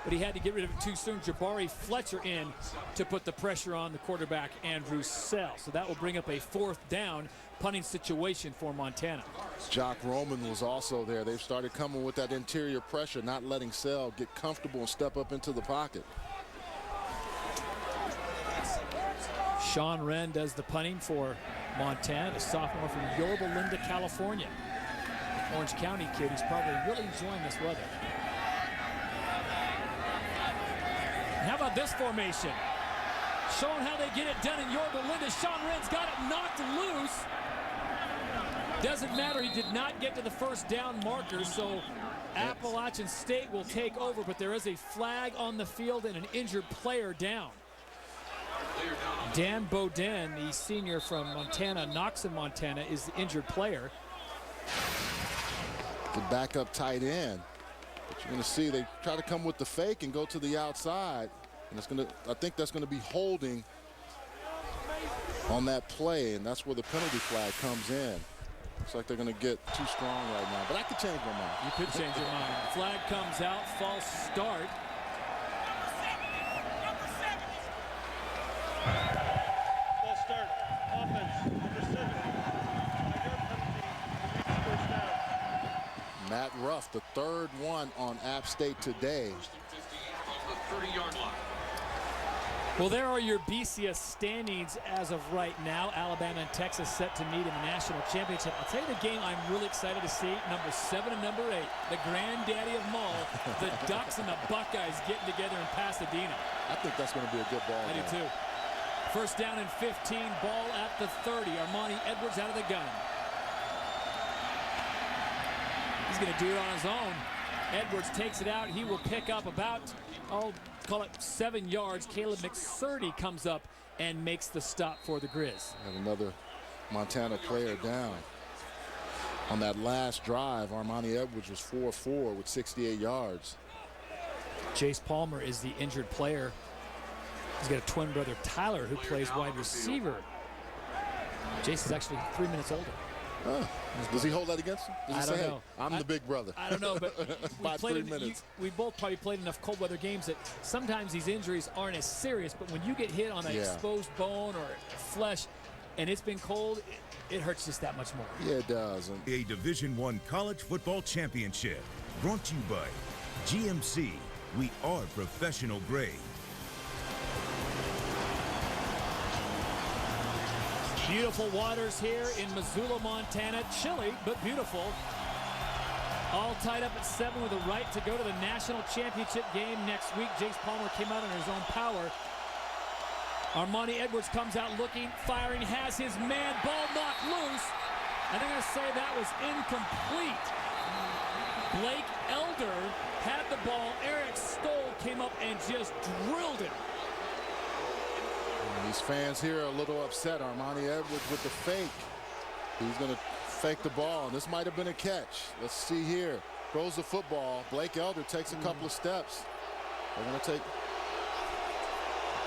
but he had to get rid of it too soon. Jabari Fletcher in to put the pressure on the quarterback, Andrew Sell. So that will bring up a 4th down punting situation for Montana. Jock Roman was also there. They've started coming with that interior pressure, not letting Sell get comfortable and step up into the pocket. Sean Wren does the punting for Montana, a sophomore from Yorba Linda, California. Orange County kid who's probably really enjoying this weather. And how about this formation? Showing how they get it done in Yorba Linda. Sean Wren's got it knocked loose. Doesn't matter, he did not get to the 1st down marker, so Appalachian State will take over, but there is a flag on the field and an injured player down. Dan Bowden, the senior from Montana, Knoxon, Montana, is the injured player. The backup tight end. But you're going to see they try to come with the fake and go to the outside. And it's going to, I think that's going to be holding on that play, and that's where the penalty flag comes in. Looks like they're going to get too strong right now, but I could change my mind. You could change your mind. Flag comes out, false start. False start. Offense, number 7. 5-yard penalty. First down. Matt Ruff, the third one on App State today. Well, there are your BCS standings as of right now. Alabama and Texas set to meet in the national championship. I'll tell you the game I'm really excited to see, number 7 and number 8, the granddaddy of them all, the Ducks and the Buckeyes getting together in Pasadena. I think that's going to be a good ball I game. do too. First down and 15, ball at the 30. Armani Edwards out of the gun. He's going to do it on his own. Edwards takes it out. He will pick up about, I'll call it 7 yards. Caleb McSurdy comes up and makes the stop for the Grizz. Have another Montana player down. On that last drive, Armani Edwards was 4-4 with 68 yards. Jace Palmer is the injured player. He's got a twin brother, Tyler, who plays wide receiver. Jace is actually 3 minutes older. Does he hold that against him? Does he I say, don't hey, know. I'm the big brother? I don't know, but By 3 minutes. We both probably played enough cold weather games that sometimes these injuries aren't as serious, but when you get hit on an exposed bone or flesh and it's been cold, it hurts just that much more. Yeah, it does. A Division I college football championship brought to you by GMC. We are professional grade. Beautiful waters here in Missoula, Montana. Chilly, but beautiful. All tied up at 7 with a right to go to the national championship game next week. Jace Palmer came out on his own power. Armani Edwards comes out looking, firing, has his man, ball knocked loose. And they're going to say that was incomplete. Blake Elder had the ball. Eric Stoll came up and just drilled it. These fans here are a little upset. Armani Edwards with the fake. He's going to fake the ball, and this might have been a catch. Let's see here. Throws the football. Blake Elder takes a couple of steps. They're going to take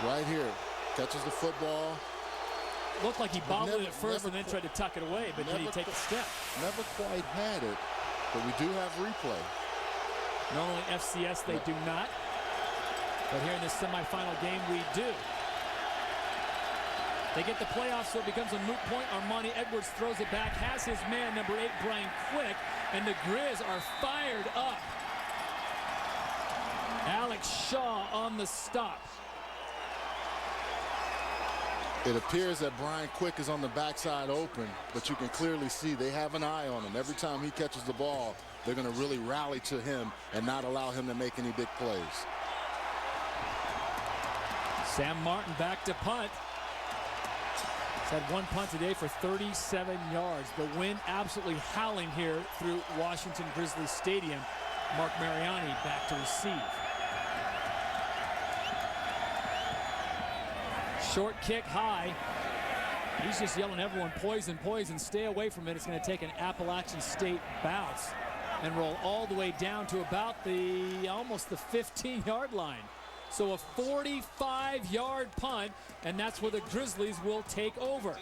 right here. Catches the football. Looked like he bobbled it at first and then tried to tuck it away, but did he take a step? Never quite had it, but we do have replay. Normally FCS they do not, but here in this semifinal game we do. They get the playoffs, so it becomes a moot point. Armani Edwards throws it back, has his man, number 8, Brian Quick, and the Grizz are fired up. Alex Shaw on the stop. It appears that Brian Quick is on the backside open, but you can clearly see they have an eye on him. Every time he catches the ball, they're going to really rally to him and not allow him to make any big plays. Sam Martin back to punt. He's had 1 punt today for 37 yards. The wind absolutely howling here through Washington Grizzlies Stadium. Mark Mariani back to receive. Short kick high. He's just yelling everyone, poison, poison, stay away from it. It's going to take an Appalachian State bounce and roll all the way down to about almost the 15-yard line. So a 45-yard punt, and that's where the Grizzlies will take over.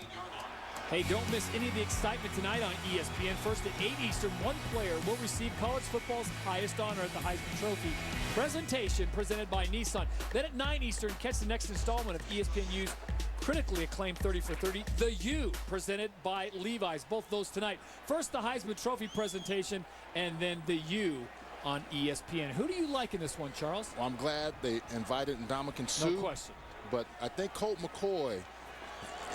Hey, don't miss any of the excitement tonight on ESPN. First at 8 Eastern, one player will receive college football's highest honor at the Heisman Trophy presentation presented by Nissan. Then at 9 Eastern, catch the next installment of ESPNU's critically acclaimed 30 for 30, The U, presented by Levi's. Both those tonight. First, the Heisman Trophy presentation, and then The U on ESPN. Who do you like in this one, Charles? Well, I'm glad they invited Ndamukong Suh. No question. But I think Colt McCoy,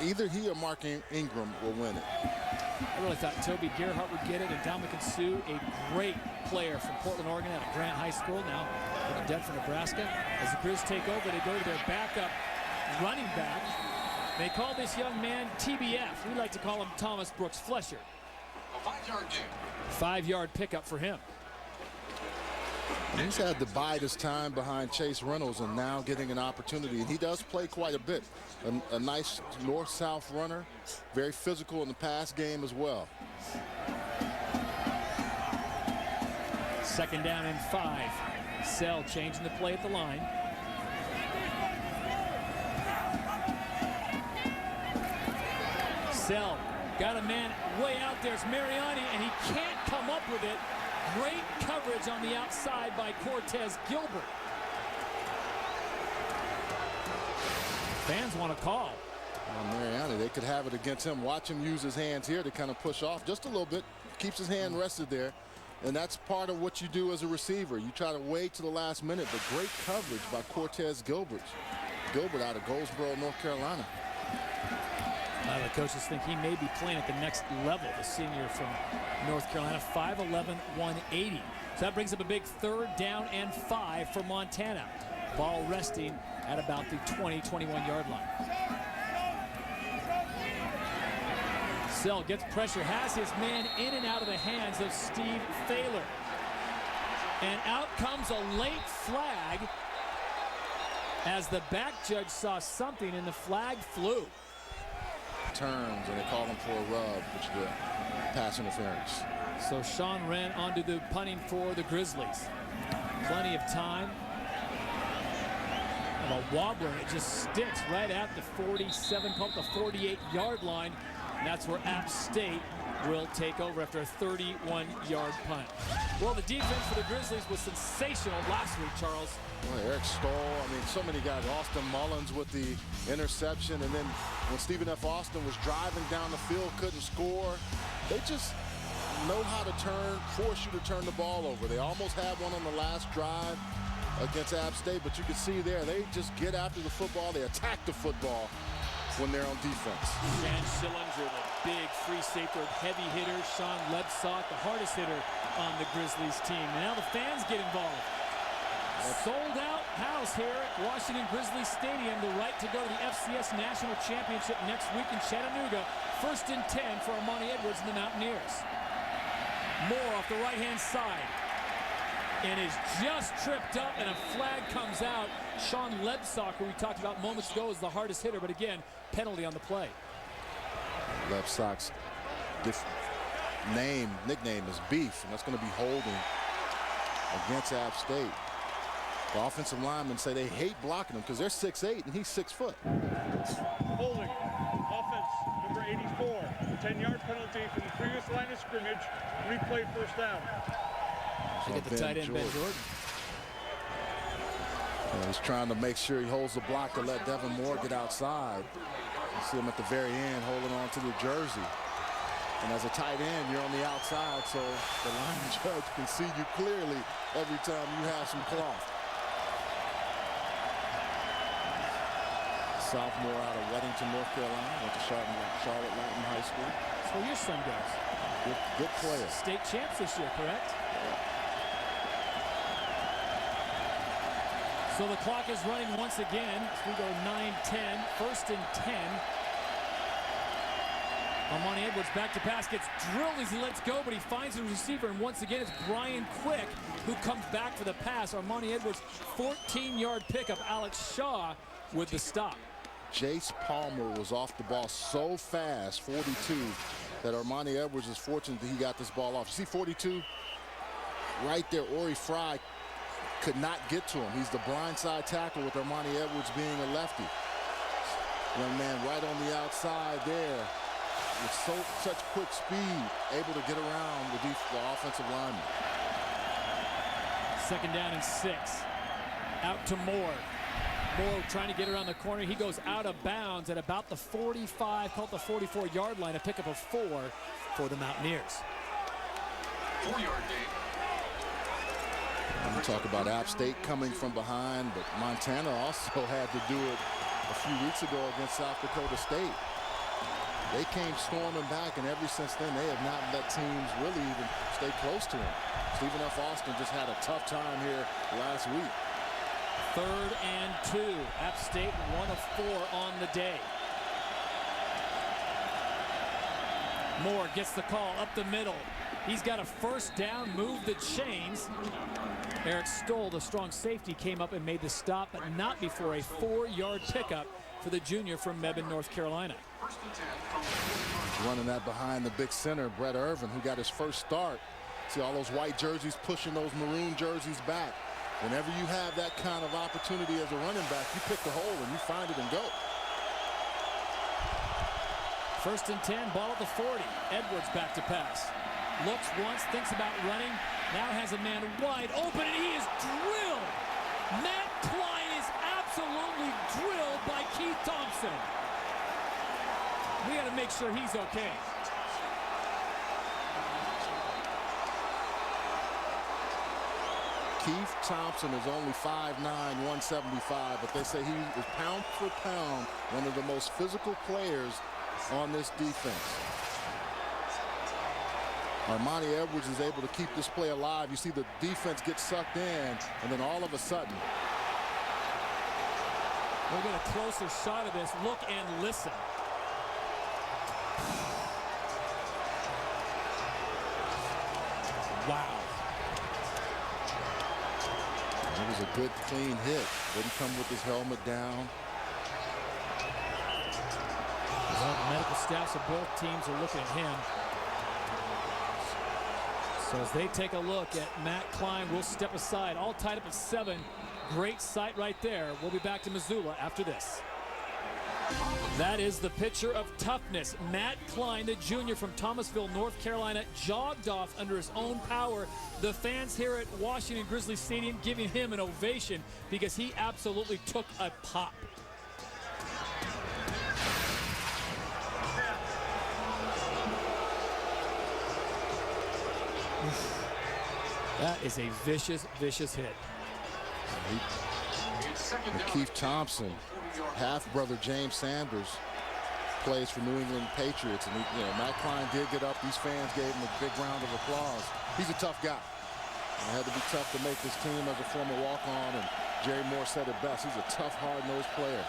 either he or Mark Ingram will win it. I really thought Toby Gerhart would get it, and Ndamukong Suh, a great player from Portland, Oregon, out of Grant High School, now in Denver, Nebraska. As the Grizz take over, they go to their backup running back. They call this young man TBF. We like to call him Thomas Brooks Flesher. A 5-yard gain. 5-yard pickup for him. He's had to bide his time behind Chase Reynolds and now getting an opportunity. And he does play quite a bit. A nice north-south runner, very physical in the pass game as well. 2nd down and 5. Sell changing the play at the line. Sell got a man way out there. It's Mariani, and he can't come up with it. Great coverage on the outside by Cortez Gilbert. Fans want to call. Well, Mariani, they could have it against him. Watch him use his hands here to kind of push off just a little bit. Keeps his hand rested there. And that's part of what you do as a receiver. You try to wait to the last minute, but great coverage by Cortez Gilbert. Gilbert out of Goldsboro, North Carolina. The coaches think he may be playing at the next level. The senior from North Carolina, 5'11", 180. So that brings up a big 3rd down and 5 for Montana. Ball resting at about the 20-21-yard line. Sell gets pressure, has his man in and out of the hands of Steve Thaler. And out comes a late flag as the back judge saw something and the flag flew. Turns and they call him for a rub, which is pass interference. So Sean Wren onto the punting for the Grizzlies. Plenty of time. And a wobbler, and it just sticks right at the 47, called the 48-yard line. And that's where App State will take over after a 31-yard punt. Well, the defense for the Grizzlies was sensational last week, Charles. Well, Eric Stoll, I mean, so many guys. Austin Mullins with the interception, and then when Stephen F. Austin was driving down the field, couldn't score. They just know how to force you to turn the ball over. They almost had one on the last drive against App State, but you can see there, they just get after the football. They attack the football when they're on defense. Shan Schillinger, the big free safety, heavy hitter. Sean Lebsock, the hardest hitter on the Grizzlies team. And now the fans get involved. Sold out house here at Washington Grizzlies Stadium. The right to go to the FCS National Championship next week in Chattanooga. 1st and 10 for Armani Edwards and the Mountaineers. Moore off the right-hand side. And is just tripped up, and a flag comes out. Sean Lebsock, who we talked about moments ago, is the hardest hitter, but again, penalty on the play. Lebsock's nickname is Beef, and that's going to be holding against App State. The offensive linemen say they hate blocking him because they're 6'8", and he's 6 foot. Holding. Offense, number 84. 10-yard penalty from the previous line of scrimmage. Replay 1st down. They get the tight end, Ben Jordan. He's trying to make sure he holds the block to let Devin Moore get outside. You see him at the very end holding on to the jersey. And as a tight end, you're on the outside, so the line judge can see you clearly every time you have some cloth. Sophomore out of Weddington, North Carolina, went to Charlotte Latin High School. That's where your son goes. Good player. State champs this year, correct? So the clock is running once again. As we go 9-10, 1st and 10. Armani Edwards back to pass, gets drilled as he lets go, but he finds the receiver, and once again it's Brian Quick who comes back for the pass. Armani Edwards, 14-yard pickup. Alex Shaw with the stop. Jace Palmer was off the ball so fast, 42, that Armani Edwards is fortunate that he got this ball off. You see 42? Right there, Ori Fry could not get to him. He's the blindside tackle with Armani Edwards being a lefty. Young man right on the outside there with such quick speed, able to get around the offensive lineman. 2nd down and 6. Out to Moore. Moore trying to get around the corner. He goes out of bounds at about the 45, called the 44-yard line, a pickup of 4 for the Mountaineers. 4-yard gain. We talk about App State coming from behind, but Montana also had to do it a few weeks ago against South Dakota State. They came storming back, and ever since then, they have not let teams really even stay close to them. Stephen F. Austin just had a tough time here last week. 3rd and 2. App State 1 of 4 on the day. Moore gets the call up the middle. He's got a first down, moved the chains. Eric Stoll, the strong safety, came up and made the stop, but not before a 4-yard pickup for the junior from Mebane, North Carolina. Running that behind the big center, Brett Irvin, who got his first start. See all those white jerseys pushing those maroon jerseys back. Whenever you have that kind of opportunity as a running back, you pick the hole and you find it and go. First and 10, ball at the 40. Edwards back to pass. Looks once, thinks about running. Now has a man wide open, and he is drilled. Matt Klein is absolutely drilled by Keith Thompson. We got to make sure he's okay. Keith Thompson is only 5'9", 175, but they say he is pound for pound one of the most physical players on this defense. Armani Edwards is able to keep this play alive. You see the defense get sucked in, and then all of a sudden. We'll get a closer shot of this. Look and listen. Wow. It was a good, clean hit. Didn't come with his helmet down. Well, the medical staffs of both teams are looking at him. So as they take a look at Matt Klein, we'll step aside. All tied up at 7. Great sight right there. We'll be back to Missoula after this. That is the picture of toughness. Matt Klein, the junior from Thomasville, North Carolina, jogged off under his own power. The fans here at Washington Grizzly Stadium giving him an ovation because he absolutely took a pop. That is a vicious, vicious hit. Keith Thompson, half-brother James Sanders, plays for New England Patriots. And Matt Klein did get up. These fans gave him a big round of applause. He's a tough guy. It had to be tough to make this team as a former walk-on, and Jerry Moore said it best. He's a tough, hard-nosed player.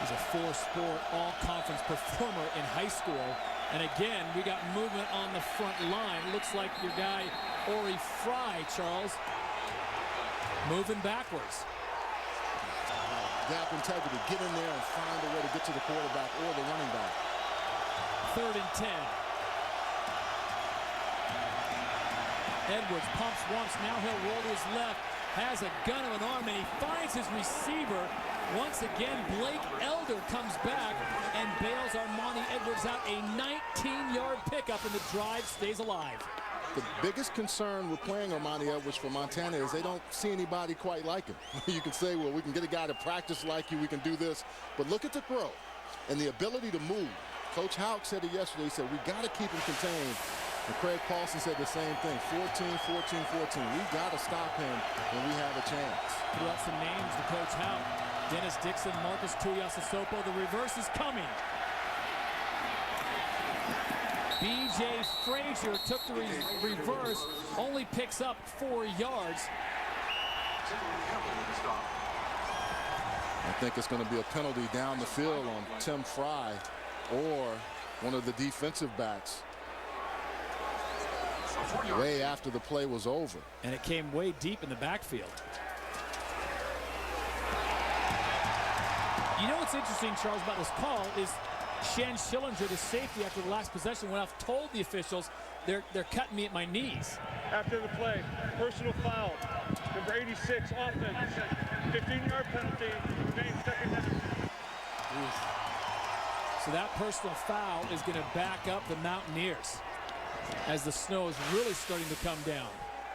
He's a 4-sport all-conference performer in high school. And again, we got movement on the front line. Looks like your guy, Ori Fry, Charles, moving backwards. Gap integrity, get in there and find a way to get to the quarterback or the running back. 3rd and 10. Edwards pumps once, now he'll roll to his left, has a gun of an arm, and he finds his receiver. Once again, Blake Elder comes back and bails Armani Edwards out. A 19-yard pickup, and the drive stays alive. The biggest concern with playing Armani Edwards for Montana is they don't see anybody quite like him. You can say, well, we can get a guy to practice like you, we can do this, but look at the throw and the ability to move. Coach Houck said it yesterday. He said, we got to keep him contained. And Craig Paulson said the same thing. 14, 14, 14. We got to stop him when we have a chance. Threw out some names to Coach Houck. Dennis Dixon, Marcus Tuiasosopo. The reverse is coming. B.J. Frazier took the reverse, only picks up 4 yards. I think it's going to be a penalty down the field on Tim Fry or one of the defensive backs. Way after the play was over. And it came way deep in the backfield. You know what's interesting, Charles, about this call is Shan Schillinger, the safety, after the last possession, went off, told the officials they're cutting me at my knees. After the play, personal foul. Number 86, offense. 15-yard penalty. Named second down. So that personal foul is going to back up the Mountaineers as the snow is really starting to come down.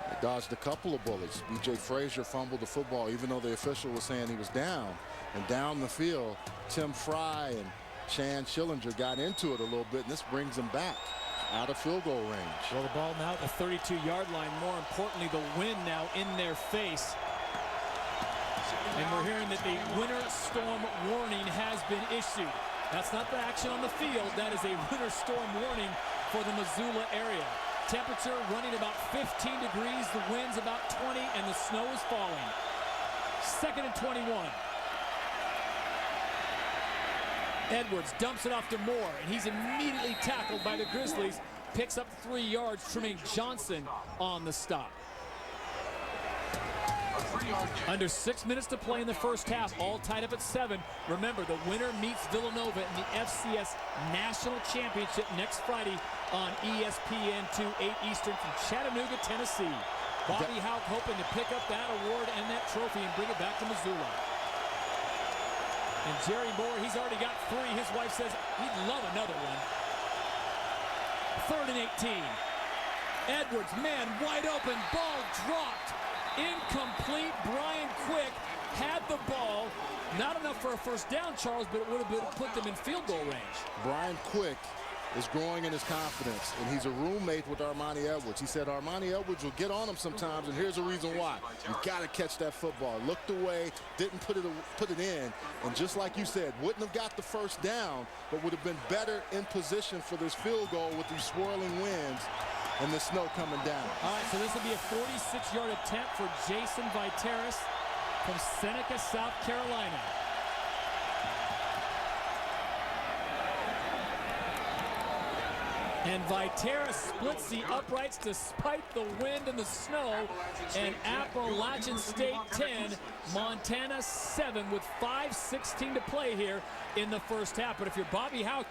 They dodged a couple of bullets. B.J. Frazier fumbled the football, even though the official was saying he was down. And down the field, Tim Fry and Shan Schillinger got into it a little bit, and this brings them back out of field goal range. Well, the ball now at the 32-yard line. More importantly, the wind now in their face. And we're hearing that the winter storm warning has been issued. That's not the action on the field. That is a winter storm warning for the Missoula area. Temperature running about 15 degrees. The wind's about 20, and the snow is falling. 2nd and 21. Edwards dumps it off to Moore, and he's immediately tackled by the Grizzlies picks up 3 yards. Tremaine Johnson on the stop. Under 6 minutes to play in the first half, all tied up at 7. Remember, the winner meets Villanova in the FCS National Championship next Friday on ESPN2, 8 Eastern from Chattanooga, Tennessee. Bobby Hauck hoping to pick up that award and that trophy and bring it back to Missoula. And Jerry Moore, he's already got 3. His wife says he'd love another one. 3rd and 18. Edwards, man, wide open, ball dropped. Incomplete. Brian Quick had the ball. Not enough for a first down, Charles, but it would have put them in field goal range. Brian Quick is growing in his confidence, and he's a roommate with Armani Edwards. He said Armani Edwards will get on him sometimes, and here's the reason why. You got to catch that football. Looked away, didn't put it in, and just like you said, wouldn't have got the first down, but would have been better in position for this field goal with these swirling winds and the snow coming down. All right, so this will be a 46-yard attempt for Jason Viteris from Seneca, South Carolina. And Viteris splits the uprights despite the wind and the snow. And Appalachian State 10, Montana 7 with 5:16 to play here in the first half. But if you're Bobby Hauck,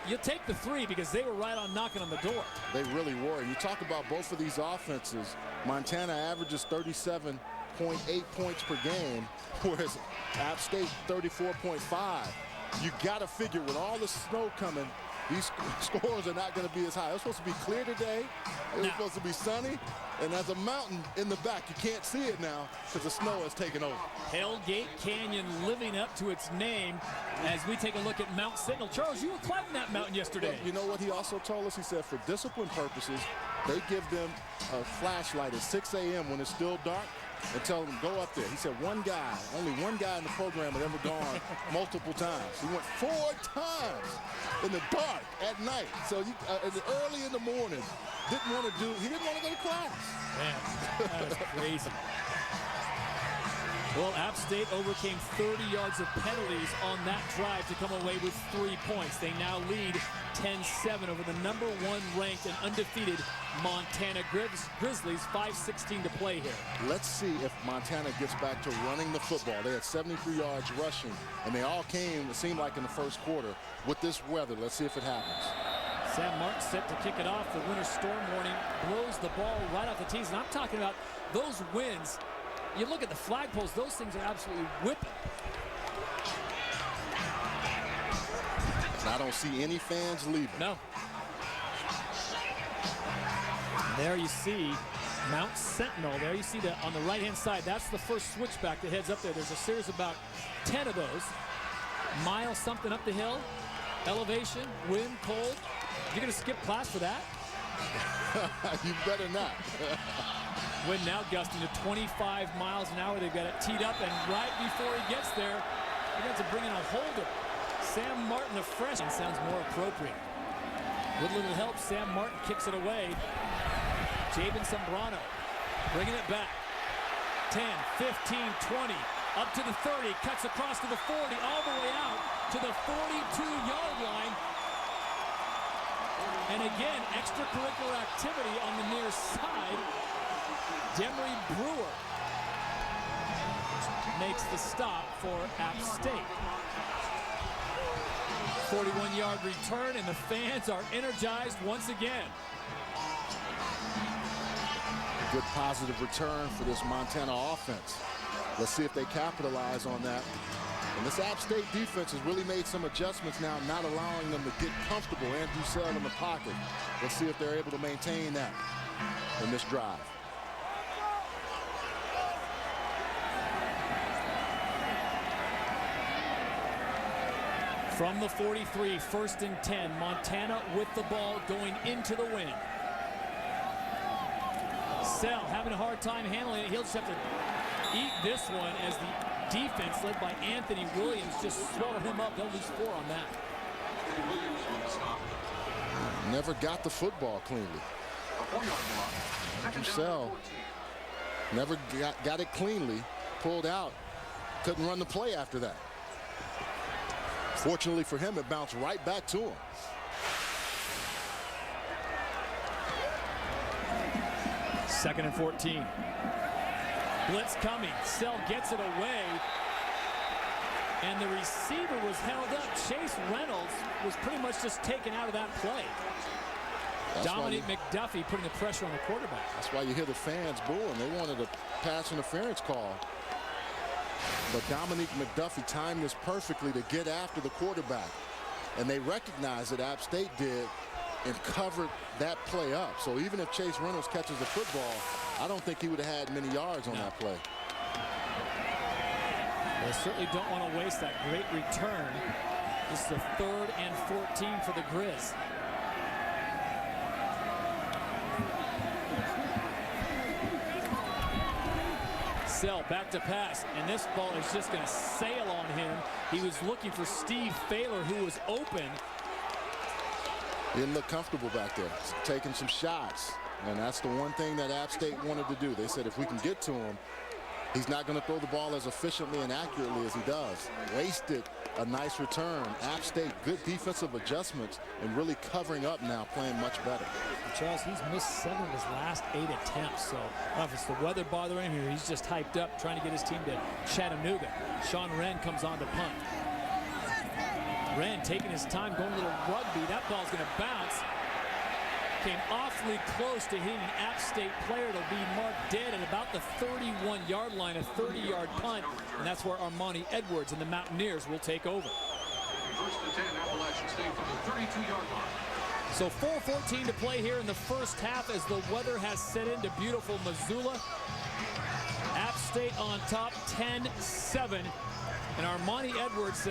you take the 3 because they were right on knocking on the door. They really were. You talk about both of these offenses. Montana averages 37.8 points per game, whereas App State 34.5. You got to figure with all the snow coming, these scores are not going to be as high. It was supposed to be clear today. It was supposed to be sunny. And there's a mountain in the back. You can't see it now because the snow has taken over. Hellgate Canyon living up to its name as we take a look at Mount Sentinel. Charles, you were climbing that mountain yesterday. Well, you know what he also told us? He said for discipline purposes, they give them a flashlight at 6 a.m. when it's still dark and tell them go up there. He said only one guy in the program had ever gone multiple times. He went 4 times in the dark at night. So early in the morning, he didn't want to go to class. Man, that was crazy. Well, App State overcame 30 yards of penalties on that drive to come away with 3 points. They now lead 10-7 over the #1 ranked and undefeated Montana Grizzlies. 5:16 to play here. Let's see if Montana gets back to running the football. They had 73 yards rushing, and they all came, it seemed like, in the first quarter. With this weather, let's see if it happens. Sam Martin set to kick it off. The winter storm warning blows the ball right off the tees. And I'm talking about those winds. You look at the flagpoles, those things are absolutely whipping. And I don't see any fans leaving. No. There you see Mount Sentinel. There you see on the right-hand side. That's the first switchback that heads up there. There's a series of about 10 of those. Mile something up the hill. Elevation, wind, cold. You're going to skip class for that? You better not. Wind now gusting to 25 miles an hour. They've got it teed up, and right before he gets there, they got to bring in a holder. Sam Martin, a freshman, sounds more appropriate. With little help, Sam Martin kicks it away. Jabin Sombrano bringing it back. 10, 15, 20, up to the 30, cuts across to the 40, all the way out to the 42-yard line. And again, extracurricular activity on the near side. Demery Brewer makes the stop for App State. 41-yard return, and the fans are energized once again. Good positive return for this Montana offense. Let's see if they capitalize on that. And this App State defense has really made some adjustments now, not allowing them to get comfortable. Andrew Sell in the pocket. Let's see if they're able to maintain that in this drive. From the 43, 1st and 10, Montana with the ball going into the wind. Sell having a hard time handling it. He'll just have to eat this one as the defense led by Anthony Williams just swallow him up. They'll lose 4 on that. Never got the football cleanly. Sell never got it cleanly. Pulled out. Couldn't run the play after that. Fortunately for him, it bounced right back to him. 2nd and 14. Blitz coming. Sell gets it away. And the receiver was held up. Chase Reynolds was pretty much just taken out of that play. Dominique McDuffie putting the pressure on the quarterback. That's why you hear the fans booing. They wanted a pass interference call. But Dominique McDuffie timed this perfectly to get after the quarterback. And they recognized that App State did and covered that play up. So even if Chase Reynolds catches the football, I don't think he would have had many yards on that play. They certainly don't want to waste that great return. This is the 3rd and 14 for the Grizz. Sell back to pass, and this ball is just going to sail on him. He was looking for Steve Thaler, who was open. He didn't look comfortable back there, taking some shots. And that's the one thing that App State wanted to do. They said if we can get to him, he's not going to throw the ball as efficiently and accurately as he does. Wasted a nice return. App State, good defensive adjustments and really covering up now, playing much better. Charles, he's missed 7 of his last 8 attempts. So I don't know if it's the weather bothering him here. He's just hyped up, trying to get his team to Chattanooga. Sean Wren comes on to punt. Wren taking his time, going a little rugby. That ball's going to bounce. Came awfully close to hitting an App State player. It'll be marked dead at about the 31-yard line, a 30-yard punt, and that's where Armani Edwards and the Mountaineers will take over. 1st and 10, Appalachian State from the 32-yard line. So 4:14 to play here in the first half as the weather has set into beautiful Missoula. App State on top, 10-7, and Armani Edwards,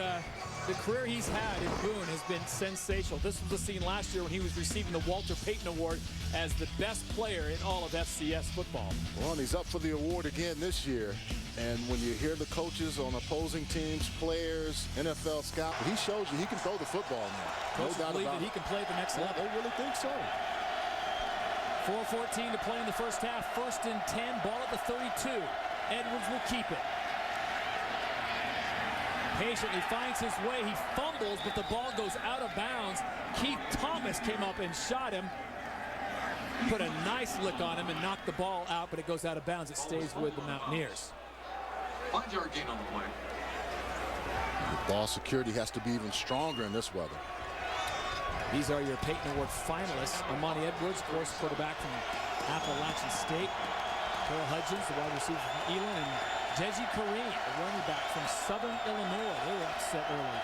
the career he's had in Boone has been sensational. This was the scene last year when he was receiving the Walter Payton Award as the best player in all of FCS football. Well, and he's up for the award again this year. And when you hear the coaches on opposing teams, players, NFL scouts, he shows you he can throw the football now. Coaches believe that he can play at the next level. They really think so. 4:14 to play in the first half. 1st and 10, ball at the 32. Edwards will keep it. Patiently finds his way. He fumbles, but the ball goes out of bounds. Keith Thomas came up and shot him. Put a nice lick on him and knocked the ball out, but it goes out of bounds. It stays with the Mountaineers. 5-yard gain on the play. Ball security has to be even stronger in this weather. These are your Payton Award finalists. Armani Edwards, of course, quarterback from Appalachian State. Terrell Hudgens, the wide receiver from Elon, and Deji Kareem, the running back from Southern Illinois. They were upset early.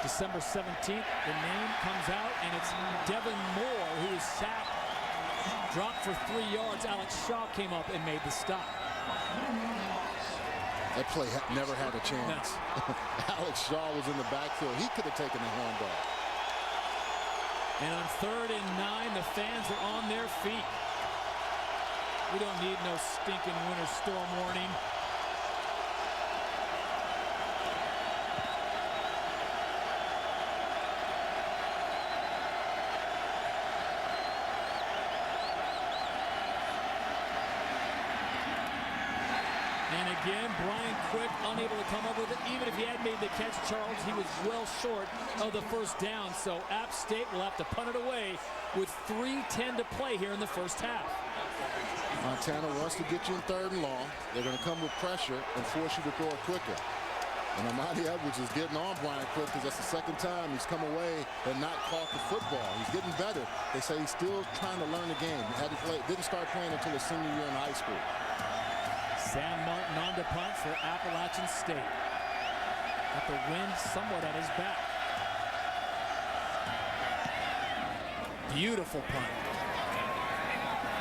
December 17th, the name comes out, and it's Devin Moore who is sacked. Dropped for 3 yards. Alex Shaw came up and made the stop. That play never had a chance. No. Alex Shaw was in the backfield. He could have taken the handoff. And on 3rd and 9, the fans are on their feet. We don't need no stinking winter storm warning. Again, Brian Quick unable to come up with it. Even if he had made the catch, Charles, he was well short of the first down. So App State will have to punt it away with 3:10 to play here in the first half. Montana wants to get you in 3rd and long. They're going to come with pressure and force you to throw it quicker. And Armani Edwards is getting on Brian Quick because that's the 2nd time he's come away and not caught the football. He's getting better. They say he's still trying to learn the game. Didn't start playing until his senior year in high school. Sam Martin on to punt for Appalachian State. Got the wind somewhat at his back. Beautiful punt.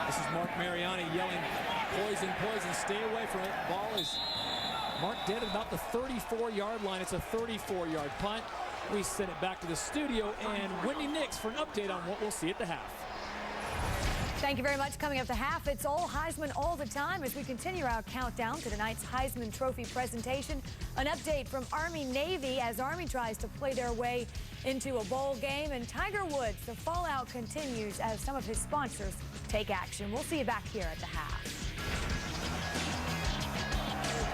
This is Mark Mariani yelling, poison, poison, stay away from it. Ball is marked dead at about the 34-yard line. It's a 34-yard punt. We send it back to the studio, and Wendy Nix for an update on what we'll see at the half. Thank you very much. Coming up the half, it's all Heisman all the time as we continue our countdown to tonight's Heisman Trophy presentation. An update from Army-Navy as Army tries to play their way into a bowl game. And Tiger Woods, the fallout continues as some of his sponsors take action. We'll see you back here at the half.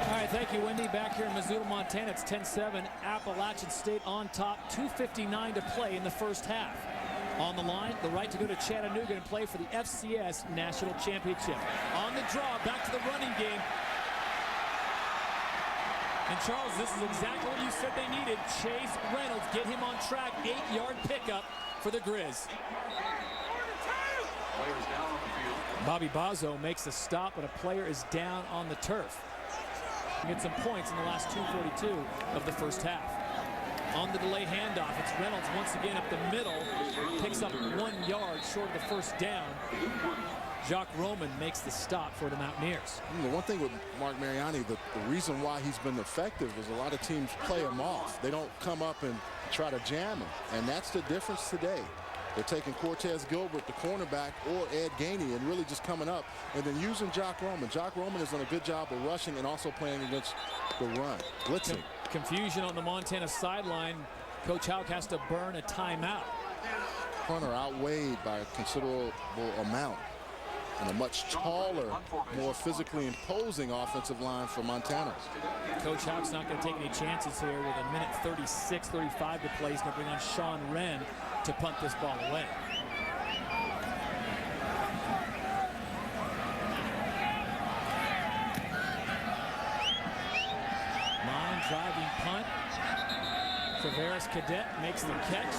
All right, thank you, Wendy. Back here in Missoula, Montana, it's 10-7. Appalachian State on top, 2:59 to play in the first half. On the line, the right to go to Chattanooga and play for the FCS National Championship. On the draw, back to the running game. And Charles, this is exactly what you said they needed. Chase Reynolds, get him on track. 8-yard pickup for the Grizz. Bobby Bazo makes the stop, but a player is down on the turf. Get some points in the last 2:42 of the first half. On the delay handoff, it's Reynolds once again up the middle. Picks up 1 yard short of the first down. Jacques Roman makes the stop for the Mountaineers. The one thing with Mark Mariani, the reason why he's been effective is a lot of teams play him off. They don't come up and try to jam him, and that's the difference today. They're taking Cortez Gilbert, the cornerback, or Ed Gainey, and really just coming up and then using Jacques Roman. Jacques Roman has done a good job of rushing and also playing against the run, blitzing. Confusion on the Montana sideline. Coach Houck has to burn a timeout. Punter outweighed by a considerable amount. And a much taller, more physically imposing offensive line for Montana. Coach Houck's not going to take any chances here with a minute 36, 35 to play. He's going to bring on Sean Wren to punt this ball away. Line driving punt. Tavares Cadet makes the catch.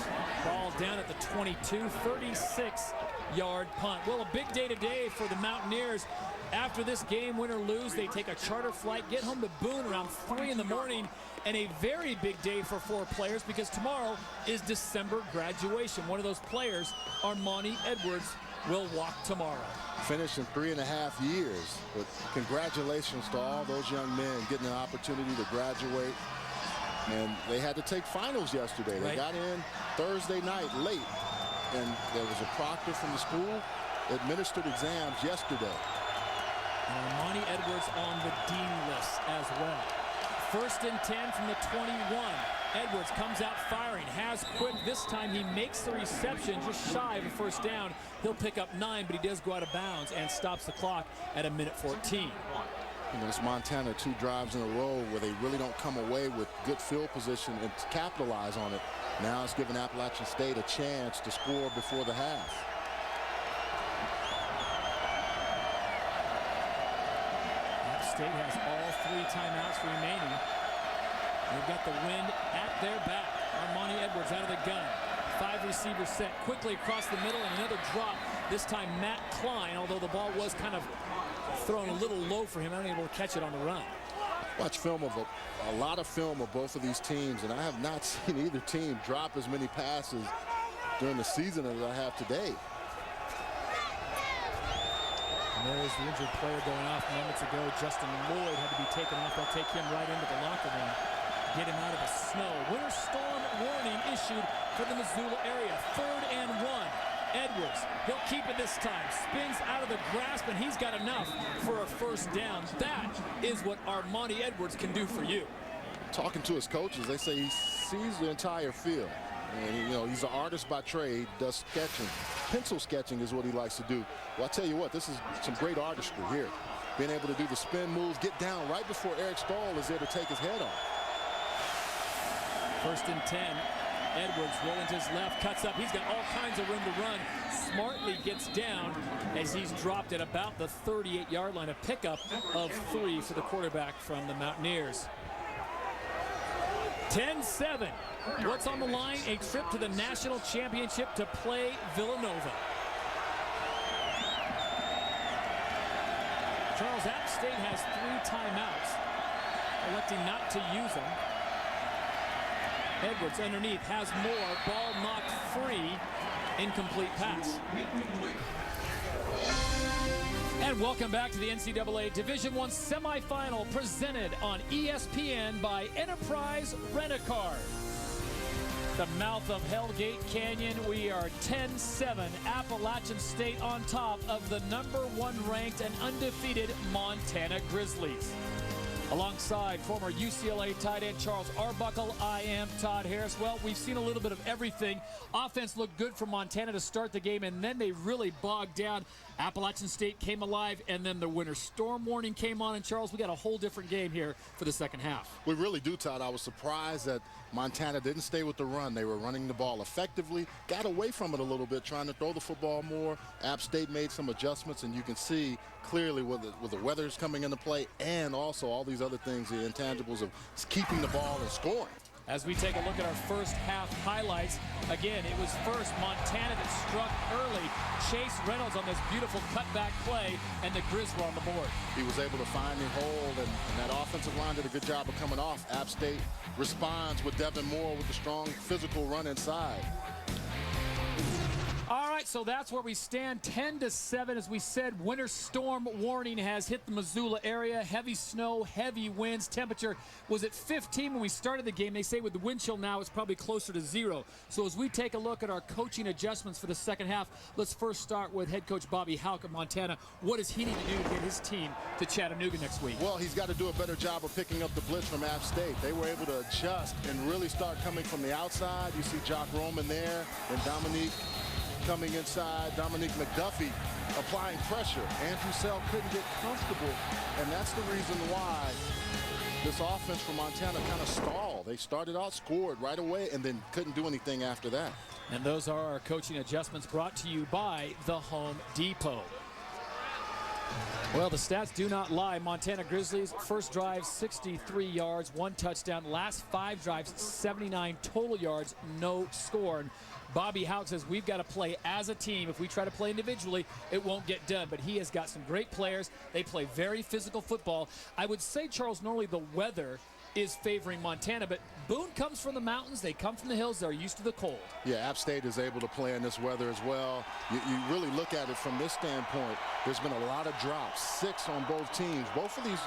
Ball down at the 22, 36-yard punt. Well, a big day today for the Mountaineers. After this game, win or lose, they take a charter flight, get home to Boone around 3 in the morning, and a very big day for 4 players because tomorrow is December graduation. One of those players, Armani Edwards, will walk tomorrow. Finishing 3.5 years, but congratulations to all those young men getting an opportunity to graduate. And they had to take finals yesterday. They got in Thursday night late, and there was a proctor from the school administered exams yesterday. And Armani Edwards on the dean list as well. 1st and 10 from the 21. Edwards comes out firing, has quick. This time he makes the reception just shy of a first down. He'll pick up 9, but he does go out of bounds and stops the clock at a minute 14. You know, it's Montana 2 drives in a row where they really don't come away with good field position and capitalize on it. Now it's giving Appalachian State a chance to score before the half. App State has all 3 timeouts remaining. They've got the wind at their back. Armani Edwards out of the gun. 5 receivers set quickly across the middle and another drop. This time Matt Klein, although the ball was kind of thrown a little low for him, unable to catch it on the run. Watch film of a lot of film of both of these teams, and I have not seen either team drop as many passes during the season as I have today. And there's the injured player going off moments ago. Justin Lloyd had to be taken off. They'll take him right into the locker room. Get him out of the snow. Winter storm warning issued for the Missoula area. 3rd and 1. Edwards, he'll keep it this time. Spins out of the grasp, and he's got enough for a first down. That is what Armani Edwards can do for you. Talking to his coaches, they say he sees the entire field. And, you know, he's an artist by trade, does sketching. Pencil sketching is what he likes to do. Well, I tell you what, this is some great artistry here. Being able to do the spin move, get down right before Eric Stahl is there to take his head off. 1st and 10. Edwards rolling to his left, cuts up. He's got all kinds of room to run. Smartly gets down as he's dropped at about the 38-yard line. A pickup of 3 for the quarterback from the Mountaineers. 10-7. What's on the line? A trip to the national championship to play Villanova. Charles, App State has 3 timeouts, electing not to use them. Edwards underneath has more. Ball knocked free. Incomplete pass. And welcome back to the NCAA Division I semifinal presented on ESPN by Enterprise Rent-A-Car. The mouth of Hellgate Canyon. We are 10-7. Appalachian State on top of the #1 ranked and undefeated Montana Grizzlies. Alongside former UCLA tight end Charles Arbuckle, I am Todd Harris. Well, we've seen a little bit of everything. Offense looked good for Montana to start the game, and then they really bogged down. Appalachian State came alive, and then the winter storm warning came on. And, Charles, we got a whole different game here for the second half. We really do, Todd. I was surprised that Montana didn't stay with the run. They were running the ball effectively, got away from it a little bit, trying to throw the football more. App State made some adjustments, and you can see clearly with the weather's coming into play and also all these other things, the intangibles of keeping the ball and scoring. As we take a look at our first half highlights, again, it was first Montana that struck early. Chase Reynolds on this beautiful cutback play, and the Grizz were on the board. He was able to find and hold, and that offensive line did a good job of coming off. App State responds with Devin Moore with a strong physical run inside. All right, so that's where we stand, 10-7. As we said, winter storm warning has hit the Missoula area. Heavy snow, heavy winds. Temperature was at 15 when we started the game. They say with the wind chill now, it's probably closer to 0. So as we take a look at our coaching adjustments for the second half, let's first start with head coach Bobby Hauck of Montana. What does he need to do to get his team to Chattanooga next week? Well, he's got to do a better job of picking up the blitz from App State. They were able to adjust and really start coming from the outside. You see Jock Roman there and Dominique coming inside. Dominique McDuffie applying pressure. Andrew Sell couldn't get comfortable, and that's the reason why this offense from Montana kind of stalled. They started out, scored right away, and then couldn't do anything after that. And those are our coaching adjustments brought to you by the Home Depot. Well, the stats do not lie. Montana Grizzlies, first drive, 63 yards, 1 touchdown. Last 5 drives, 79 total yards, no score. And Bobby Hauck says we've got to play as a team. If we try to play individually, it won't get done. But he has got some great players. They play very physical football. I would say, Charles, normally the weather is favoring Montana, but Boone comes from the mountains. They come from the hills. They're used to the cold. Yeah, App State is able to play in this weather as well. You really look at it from this standpoint. There's been a lot of drops, 6 on both teams. Both of these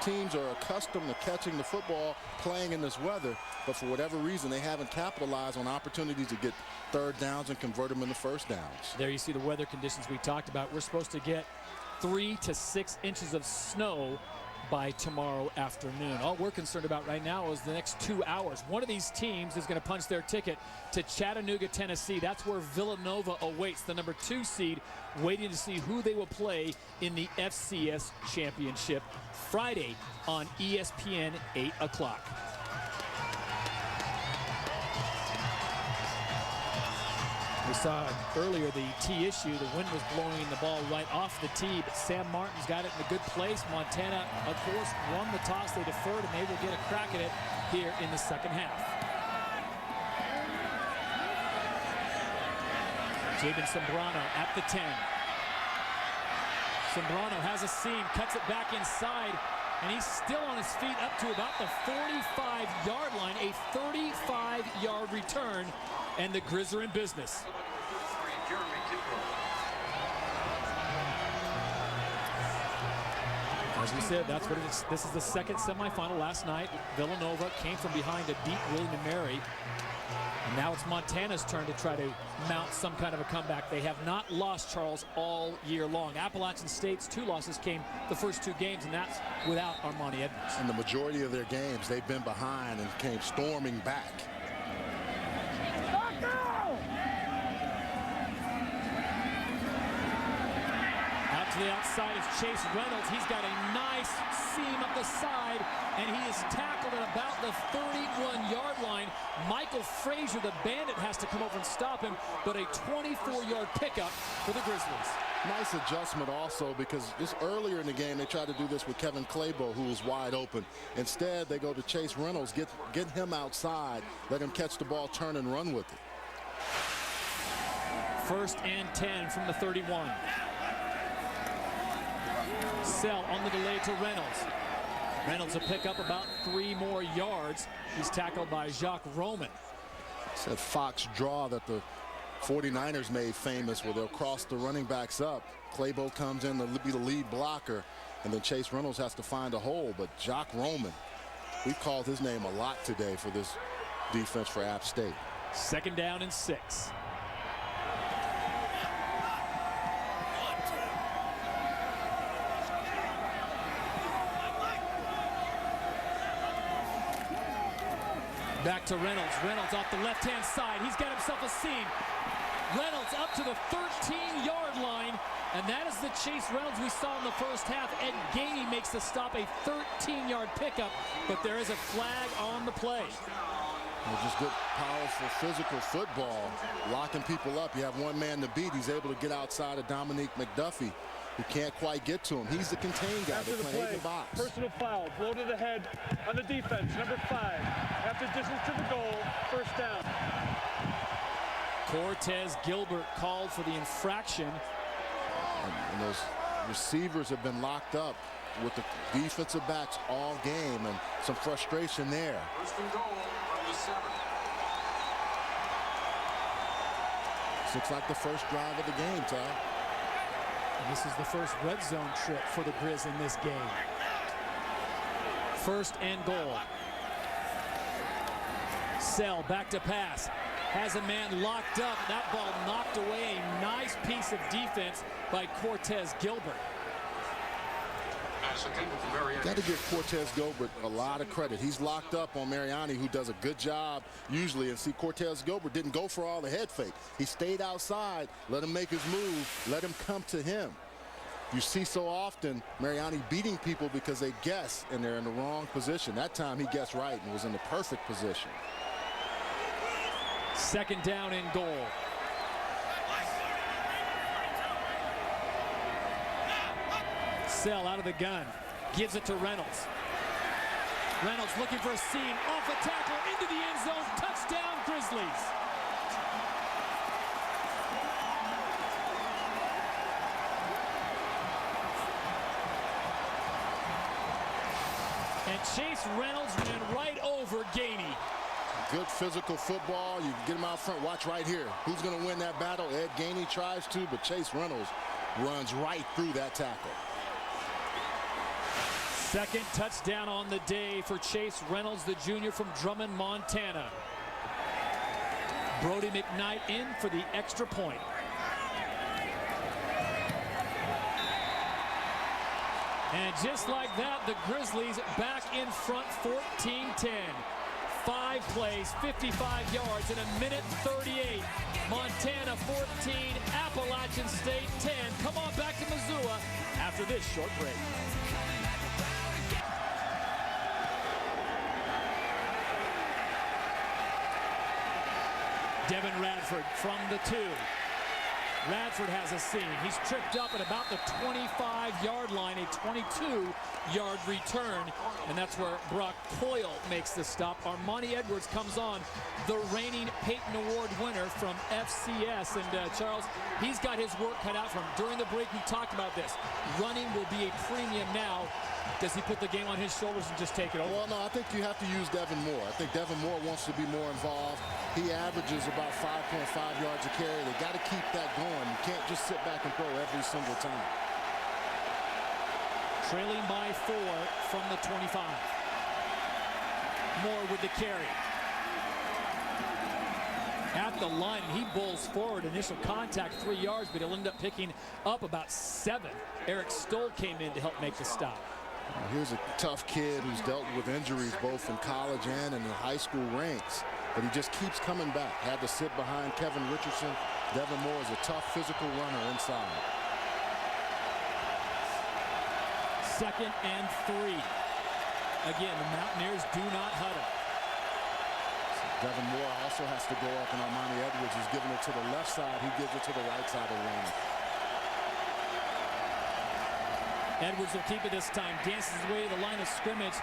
teams are accustomed to catching the football, playing in this weather, but for whatever reason, they haven't capitalized on opportunities to get third downs and convert them into first downs. There you see the weather conditions we talked about. We're supposed to get 3 to 6 inches of snow by tomorrow afternoon. All we're concerned about right now is the next 2 hours. One of these teams is going to punch their ticket to Chattanooga, Tennessee. That's where Villanova awaits, the number 2 seed, waiting to see who they will play in the FCS Championship Friday on ESPN, 8 o'clock. We saw earlier the tee issue. The wind was blowing the ball right off the tee, but Sam Martin's got it in a good place. Montana, of course, won the toss. They deferred, and they will get a crack at it here in the second half. Jabin Sembrano at the 10. Sembrano has a seam, cuts it back inside, and he's still on his feet up to about the 45-yard line. A 35-yard return, and the Grizz are in business. As we said, that's what it is. This is the second semifinal. Last night, Villanova came from behind to beat William & Mary. And now it's Montana's turn to try to mount some kind of a comeback. They have not lost, Charles, all year long. Appalachian State's 2 losses came the first 2 games, and that's without Armani Edmonds. In the majority of their games, they've been behind and came storming back. Out to the outside is Chase Reynolds. He's got a nice seam up the side, and he is tackled at about the 31-yard line. Michael Frazier, the bandit, has to come over and stop him, but a 24-yard pickup for the Grizzlies. Nice adjustment also, because just earlier in the game, they tried to do this with Kevin Claybo, who was wide open. Instead, they go to Chase Reynolds, get him outside, let him catch the ball, turn and run with it. 1st and 10 from the 31. Sell on the delay to Reynolds. Reynolds will pick up about 3 more yards. He's tackled by Jacques Roman. It's that Fox draw that the 49ers made famous, where they'll cross the running backs up. Claybo comes in to be the lead blocker, and then Chase Reynolds has to find a hole. But Jacques Roman, we called his name a lot today for this defense for App State. 2nd down and 6. Back to Reynolds. Reynolds off the left-hand side. He's got himself a seam. Reynolds up to the 13-yard line, and that is the Chase Reynolds we saw in the first half. Ed Gainey makes the stop, a 13-yard pickup, but there is a flag on the play. Just good, powerful, physical football, locking people up. You have one man to beat. He's able to get outside of Dominique McDuffie, who can't quite get to him. He's the contain guy. After the play, personal foul, blow to the head on the defense, number 5. After distance to the goal, first down. Cortez Gilbert called for the infraction. And those receivers have been locked up with the defensive backs all game, and some frustration there. First and goal from the 7. This looks like the first drive of the game, Todd. And this is the first red zone trip for the Grizz in this game. First and goal. Sell back to pass. Has a man locked up. That ball knocked away. A nice piece of defense by Cortez Gilbert. Got to give Cortez Gilbert a lot of credit. He's locked up on Mariani, who does a good job usually. And see, Cortez Gilbert didn't go for all the head fake. He stayed outside, let him make his move, let him come to him. You see so often Mariani beating people because they guess and they're in the wrong position. That time he guessed right and was in the perfect position. Second down and goal. Sell out of the gun. Gives it to Reynolds. Reynolds looking for a seam. Off a tackle into the end zone. Touchdown Grizzlies. And Chase Reynolds ran right over Gainey. Good physical football. You can get him out front. Watch right here. Who's going to win that battle? Ed Gainey tries to, but Chase Reynolds runs right through that tackle. Second touchdown on the day for Chase Reynolds, the junior from Drummond, Montana. Brody McKnight in for the extra point. And just like that, the Grizzlies back in front 14-10. 5 plays, 55 yards in a minute 38. Montana 14, Appalachian State 10. Come on back to Missoula after this short break. Devin Radford from the 2. Radford has a seam. He's tripped up at about the 25-yard line, a 22-yard return, and that's where Brock Coyle makes the stop. Armani Edwards comes on, the reigning Peyton Award winner from FCS. And Charles, he's got his work cut out for him. During the break, we talked about this. Running will be a premium now. Does he put the game on his shoulders and just take it over? Well, no, I think you have to use Devin Moore. I think Devin Moore wants to be more involved. He averages about 5.5 yards a carry. They got to keep that going. You can't just sit back and throw every single time. Trailing by 4 from the 25. Moore with the carry. At the line, he bowls forward. Initial contact 3 yards, but he'll end up picking up about 7. Eric Stoll came in to help make the stop. Here's a tough kid who's dealt with injuries both in college and in the high school ranks, but he just keeps coming back. Had to sit behind Kevin Richardson. Devin Moore is a tough physical runner inside. Second and 3. Again, the Mountaineers do not huddle. Devin Moore also has to go up, and Armani Edwards is giving it to the left side. He gives it to the right side of the lane. Edwards will keep it this time. Dances his way to the line of scrimmage.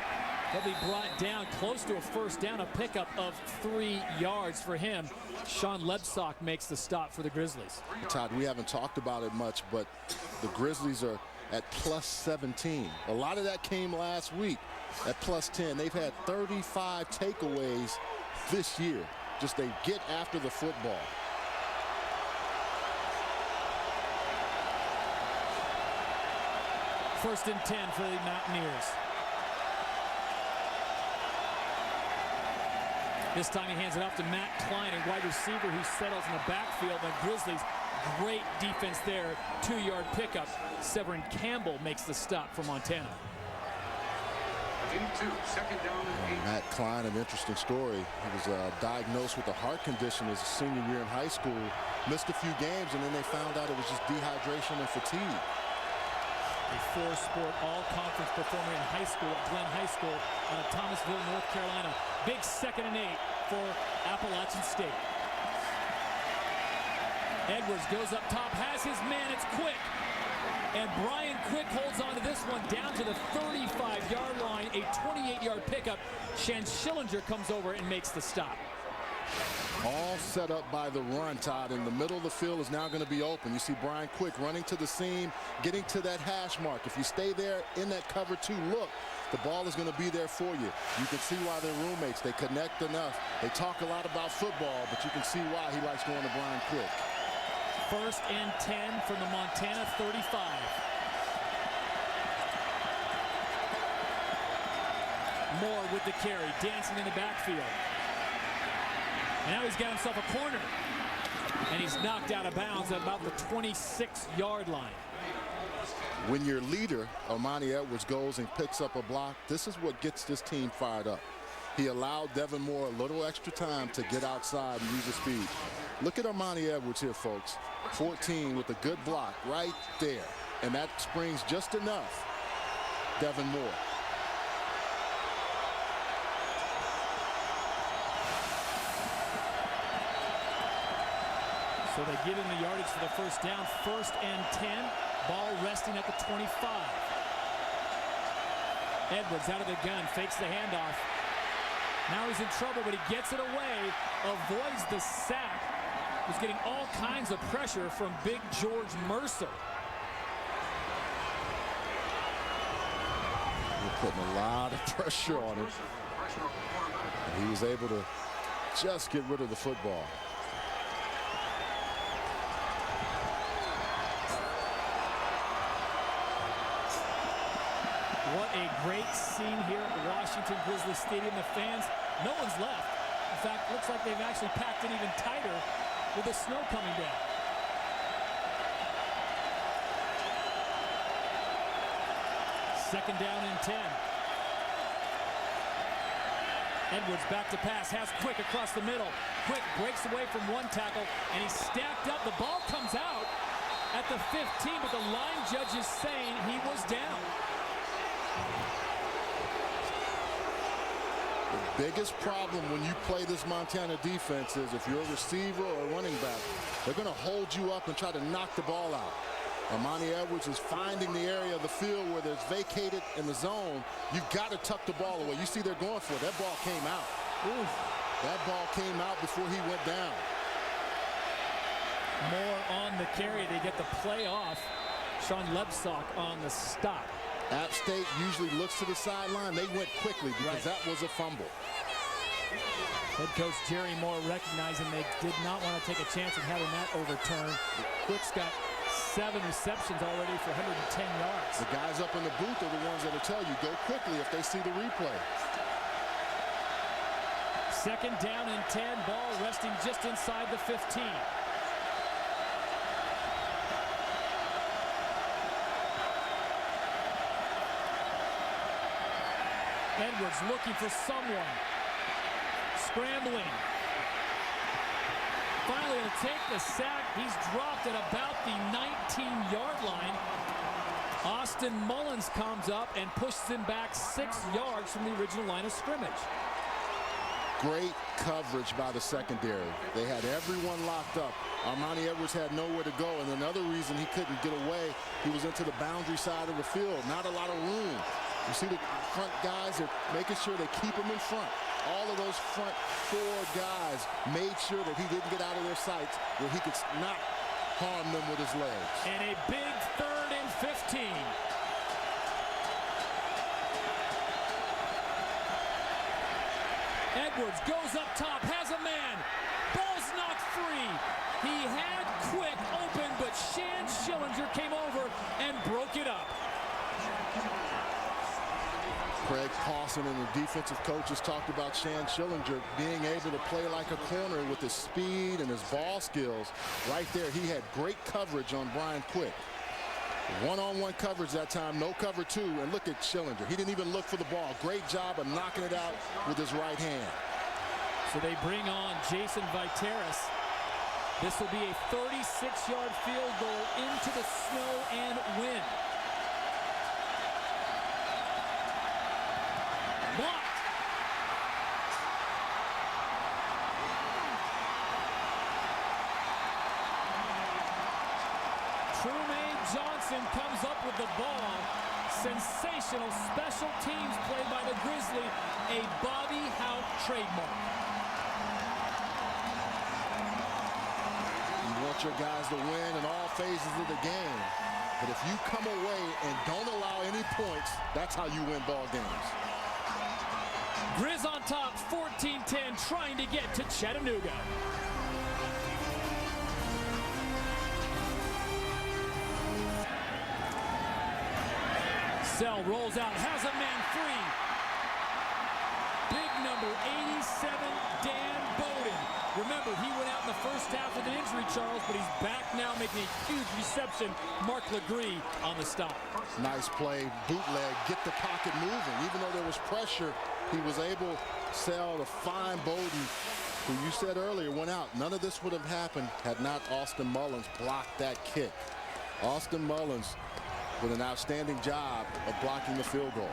He'll be brought down close to a first down, a pickup of 3 yards for him. Sean Lebsock makes the stop for the Grizzlies. Todd, we haven't talked about it much, but the Grizzlies are at plus 17. A lot of that came last week at plus 10. They've had 35 takeaways this year. Just they get after the football. First and 10 for the Mountaineers. This time he hands it off to Matt Klein, a wide receiver who settles in the backfield. The Grizzlies, great defense there. 2-yard pickup. Severin Campbell makes the stop for Montana. 82, second down and 8. Matt Klein, an interesting story. He was diagnosed with a heart condition his senior year in high school. Missed a few games, and then they found out it was just dehydration and fatigue. A four-sport all-conference performer in high school at Glenn High School out of Thomasville, North Carolina. Big 2nd and 8 for Appalachian State. Edwards goes up top, has his man, it's Quick. And Brian Quick holds on to this one down to the 35-yard line, a 28-yard pickup. Shan Schillinger comes over and makes the stop. All set up by the run, Todd. In the middle of the field is now going to be open. You see Brian Quick running to the seam, getting to that hash mark. If you stay there in that cover 2 look, the ball is going to be there for you. You can see why they're roommates. They connect enough. They talk a lot about football, but you can see why he likes going to Brian Quick. 1st and 10 from the Montana 35. Moore with the carry, dancing in the backfield. And now he's got himself a corner. And he's knocked out of bounds at about the 26-yard line. When your leader, Armani Edwards, goes and picks up a block, this is what gets this team fired up. He allowed Devin Moore a little extra time to get outside and use his speed. Look at Armani Edwards here, folks. 14 with a good block right there. And that springs just enough. Devin Moore. So they give him the yardage for the first down. 1st and 10. Ball resting at the 25. Edwards out of the gun, fakes the handoff. Now he's in trouble, but he gets it away, avoids the sack. He's getting all kinds of pressure from Big George Mercer. We're putting a lot of pressure on him. And he was able to just get rid of the football. What a great scene here at Washington Grizzly Stadium. The fans, no one's left. In fact, looks like they've actually packed it even tighter with the snow coming down. Second down and 10. Edwards back to pass, has Quick across the middle. Quick breaks away from one tackle, and he's stacked up. The ball comes out at the 15, but the line judge is saying he was down. The biggest problem when you play this Montana defense is if you're a receiver or a running back, they're going to hold you up and try to knock the ball out. Armani Edwards is finding the area of the field where there's vacated in the zone. You've got to tuck the ball away. You see they're going for it. That ball came out. Ooh, that ball came out before he went down. More on the carry. They get the play off. Sean Lebsock on the stop. App State usually looks to the sideline. They went quickly because that was a fumble. Head coach Jerry Moore recognizing they did not want to take a chance of having that overturned. Quick's got 7 receptions already for 110 yards. The guys up in the booth are the ones that will tell you, go quickly if they see the replay. Second down and 10. Ball resting just inside the 15. Edwards looking for someone. Scrambling. Finally will take the sack. He's dropped at about the 19-yard line. Austin Mullins comes up and pushes him back 6 yards from the original line of scrimmage. Great coverage by the secondary. They had everyone locked up. Armani Edwards had nowhere to go, and another reason he couldn't get away, he was into the boundary side of the field. Not a lot of room. You see the front guys are making sure they keep him in front. All of those front 4 guys made sure that he didn't get out of their sights where he could not harm them with his legs. And a big 3rd and 15. Edwards goes up top, has a man. Ball's knocked free. He had Quick open, but Shan Schillinger came over and broke it up. Craig Pawson and the defensive coaches talked about Shan Schillinger being able to play like a corner with his speed and his ball skills. Right there, he had great coverage on Brian Quick. One-on-one coverage that time, no cover two, and look at Schillinger. He didn't even look for the ball. Great job of knocking it out with his right hand. So they bring on Jason Viteris. This will be a 36-yard field goal into the snow and wind. Blocked. Trumaine Johnson comes up with the ball. Sensational special teams play by the Grizzly. A Bobby Houck trademark. You want your guys to win in all phases of the game. But if you come away and don't allow any points, that's how you win ball games. Grizz on top, 14-10, trying to get to Chattanooga. Sell rolls out, has a man free. Big number 87, Dan Bowden. Remember, he went out in the first half with an injury, Charles, but he's back now making a huge reception. Mark Legree on the stop. Nice play, bootleg, get the pocket moving. Even though there was pressure, he was able, Sell, to find Bowden, who you said earlier went out. None of this would have happened had not Austin Mullins blocked that kick. Austin Mullins with an outstanding job of blocking the field goal.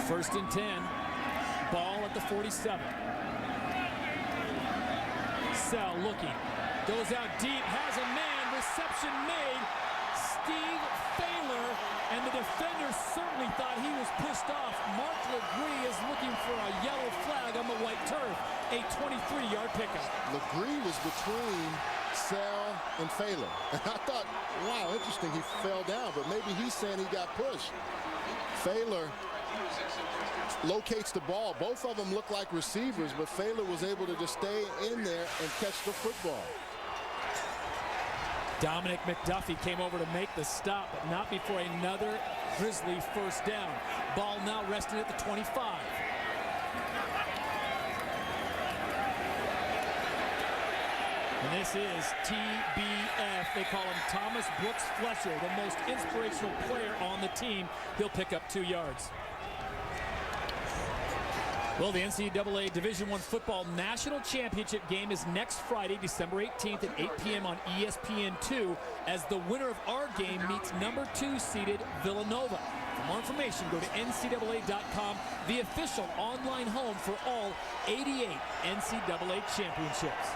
1st and 10. Ball at the 47. Sell looking. Goes out deep. Has a man. Reception made. Steve Thaler. And the defender certainly thought he was pushed off. Mark Legree is looking for a yellow flag on the white turf. A 23-yard pickup. Legree was between Sell and Thaler. And I thought, wow, interesting, he fell down, but maybe he's saying he got pushed. Thaler locates the ball. Both of them look like receivers, but Thaler was able to just stay in there and catch the football. Dominic McDuffie came over to make the stop, but not before another Grizzly first down. Ball now resting at the 25. And this is TBF. They call him Thomas Brooks Fletcher, the most inspirational player on the team. He'll pick up 2 yards. Well, the NCAA Division I Football National Championship game is next Friday, December 18th at 8 p.m. on ESPN2 as the winner of our game meets number 2 seeded Villanova. For more information, go to NCAA.com, the official online home for all 88 NCAA championships.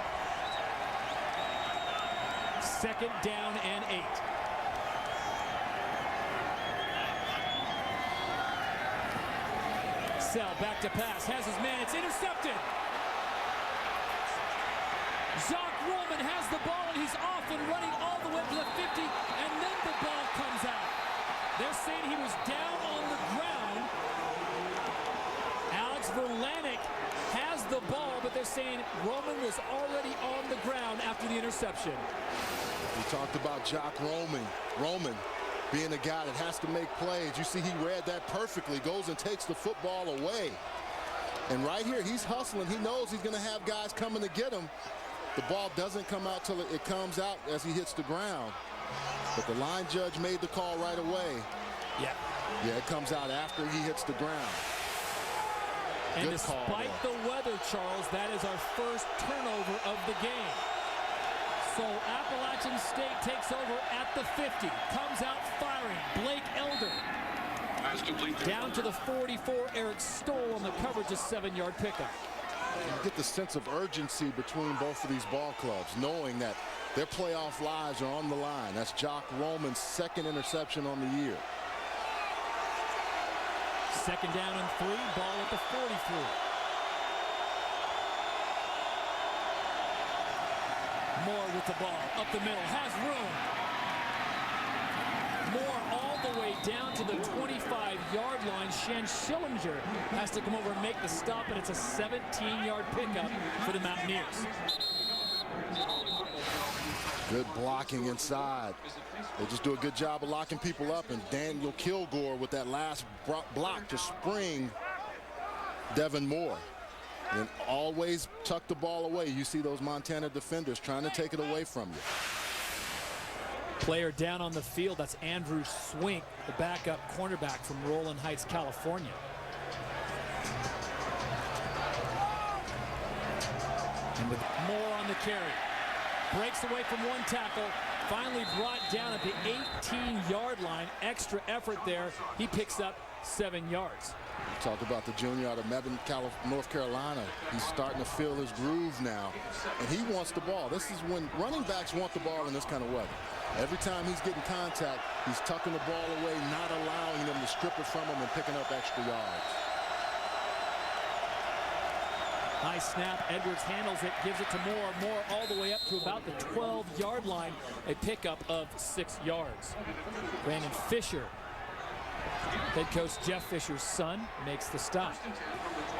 2nd down and 8. Sell back to pass, has his man, it's intercepted. Jacques Roman has the ball and he's off and running all the way to the 50, and then the ball comes out. They're saying he was down on the ground. Alex Verlanik has the ball, but they're saying Roman was already on the ground after the interception. We talked about Jacques Roman being a guy that has to make plays. You see he read that perfectly, goes and takes the football away. And right here, he's hustling. He knows he's going to have guys coming to get him. The ball doesn't come out till it comes out as he hits the ground. But the line judge made the call right away. Yeah, it comes out after he hits the ground. And despite the weather, Charles, that is our first turnover of the game. So Appalachian State takes over at the 50. Comes out firing. Blake Elder. Down to the 44. Eric Stoll on the coverage, a 7-yard pickup. You get the sense of urgency between both of these ball clubs, knowing that their playoff lives are on the line. That's Jacques Roman's 2nd interception on the year. 2nd down and 3. Ball at the 43. Moore with the ball, up the middle, has room. Moore all the way down to the 25-yard line. Shan Schillinger has to come over and make the stop, and it's a 17-yard pickup for the Mountaineers. Good blocking inside. They just do a good job of locking people up, and Daniel Kilgore with that last block to spring Devin Moore. And always tuck the ball away. You see those Montana defenders trying to take it away from you. Player down on the field, that's Andrew Swink, the backup cornerback from Rowland Heights, California. And with more on the carry. Breaks away from one tackle, finally brought down at the 18-yard line. Extra effort there. He picks up 7 yards. Talk about the junior out of Mebane, North Carolina. He's starting to feel his groove now, and he wants the ball. This is when running backs want the ball in this kind of weather. Every time he's getting contact, he's tucking the ball away, not allowing them to strip it from him and picking up extra yards. Nice snap. Edwards handles it, gives it to Moore. Moore all the way up to about the 12-yard line. A pickup of 6 yards. Brandon Fisher, head coach Jeff Fisher's son, makes the stop.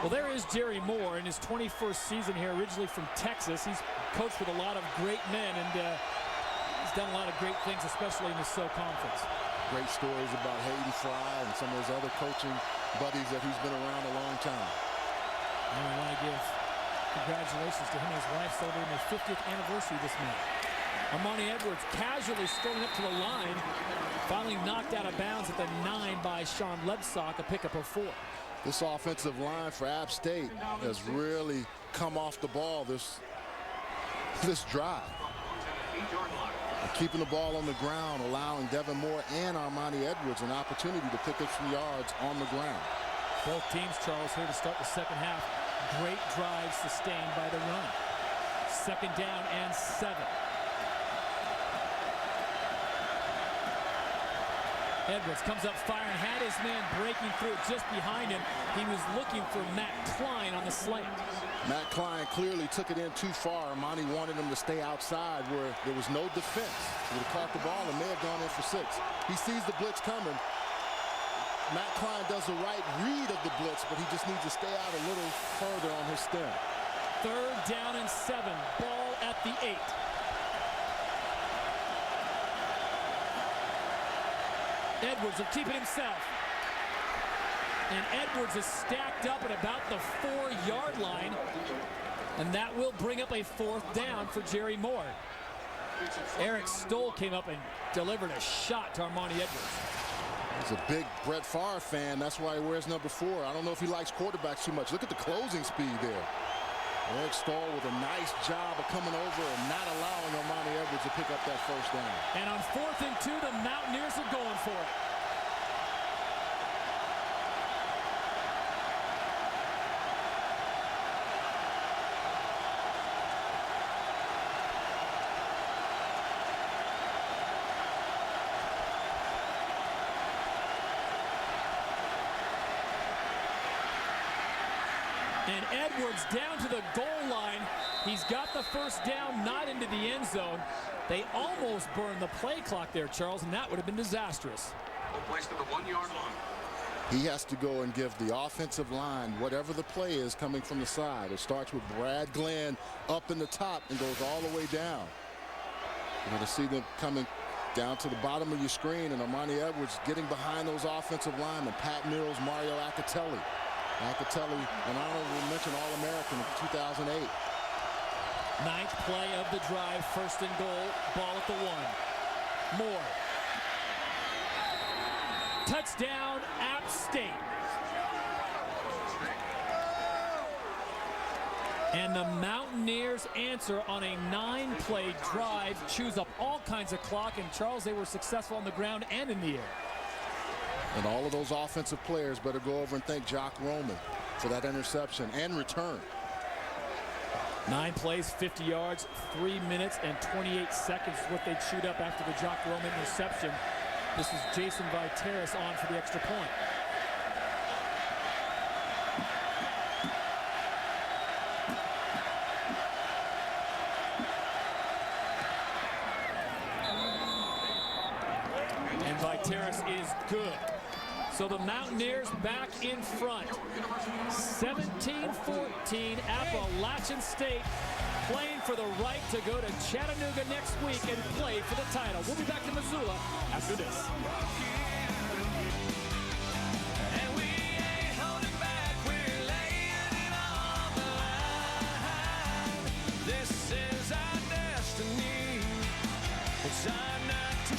Well, there is Jerry Moore in his 21st season here, originally from Texas. He's coached with a lot of great men, and he's done a lot of great things, especially in the SO Conference. Great stories about Hayden Fry and some of his other coaching buddies that he's been around a long time. And we want to give congratulations to him and his wife celebrating their 50th anniversary this month. Armani Edwards casually strolling up to the line, finally knocked out of bounds at the 9 by Sean Lebsock, a pickup of 4. This offensive line for App State has really come off the ball this drive. Keeping the ball on the ground, allowing Devin Moore and Armani Edwards an opportunity to pick up some yards on the ground. Both teams, Charles, here to start the second half. Great drives sustained by the run. 2nd down and 7. Edwards comes up firing, had his man breaking through just behind him. He was looking for Matt Klein on the slant. Matt Klein clearly took it in too far. Armani wanted him to stay outside where there was no defense. He would have caught the ball and may have gone in for 6. He sees the blitz coming. Matt Klein does the right read of the blitz, but he just needs to stay out a little further on his stem. 3rd down and 7. Ball at the 8. Edwards will keep it himself. And Edwards is stacked up at about the 4-yard line. And that will bring up a 4th down for Jerry Moore. Eric Stoll came up and delivered a shot to Armani Edwards. He's a big Brett Favre fan. That's why he wears number 4. I don't know if he likes quarterbacks too much. Look at the closing speed there. Eric Stoll with a nice job of coming over and not allowing Armani Edwards to pick up that 1st down. And on 4th and 2, the Mountaineers are going for it. And Edwards down to the goal line. He's got the 1st down, not into the end zone. They almost burned the play clock there, Charles, and that would have been disastrous. Placed at the 1-yard line. He has to go and give the offensive line whatever the play is coming from the side. It starts with Brad Glenn up in the top and goes all the way down. You're going to see them coming down to the bottom of your screen, and Armani Edwards getting behind those offensive linemen. Pat Mills, Mario Acatelli. Acatelli, an honorable mention All-American in 2008. 9th play of the drive, 1st and goal, ball at the 1. Moore. Touchdown, App State. And the Mountaineers answer on a 9-play drive, chews up all kinds of clock, and Charles, they were successful on the ground and in the air. And all of those offensive players better go over and thank Jock Roman for that interception and return. 9 plays, 50 yards, 3 minutes and 28 seconds is what they'd shoot up after the Jock Roman interception. This is Jason Viteris on for the extra point. And Viteris is good. So the Mountaineers back in front. 17-14, Appalachian State playing for the right to go to Chattanooga next week and play for the title. We'll be back to Missoula after this. This is our destiny. It's time not to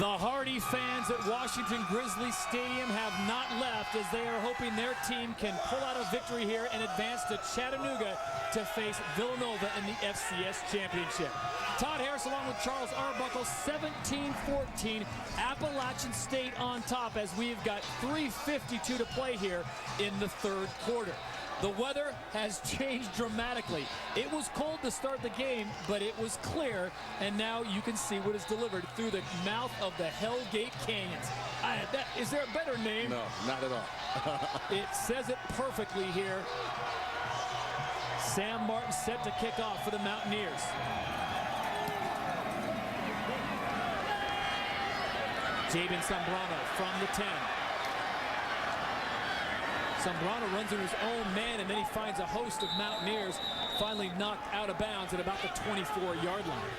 The hardy fans at Washington Grizzlies Stadium have not left as they are hoping their team can pull out a victory here and advance to Chattanooga to face Villanova in the FCS Championship. Todd Harris along with Charles Arbuckle, 17-14, Appalachian State on top as we've got 3:52 to play here in the third quarter. The weather has changed dramatically. It was cold to start the game, but it was clear, and now you can see what is delivered through the mouth of the Hellgate Canyons. Is there a better name? No, not at all. It says it perfectly here. Sam Martin set to kick off for the Mountaineers. Jabin Zambrano from the 10. Zambrano runs in his own man, and then he finds a host of Mountaineers, finally knocked out of bounds at about the 24-yard line.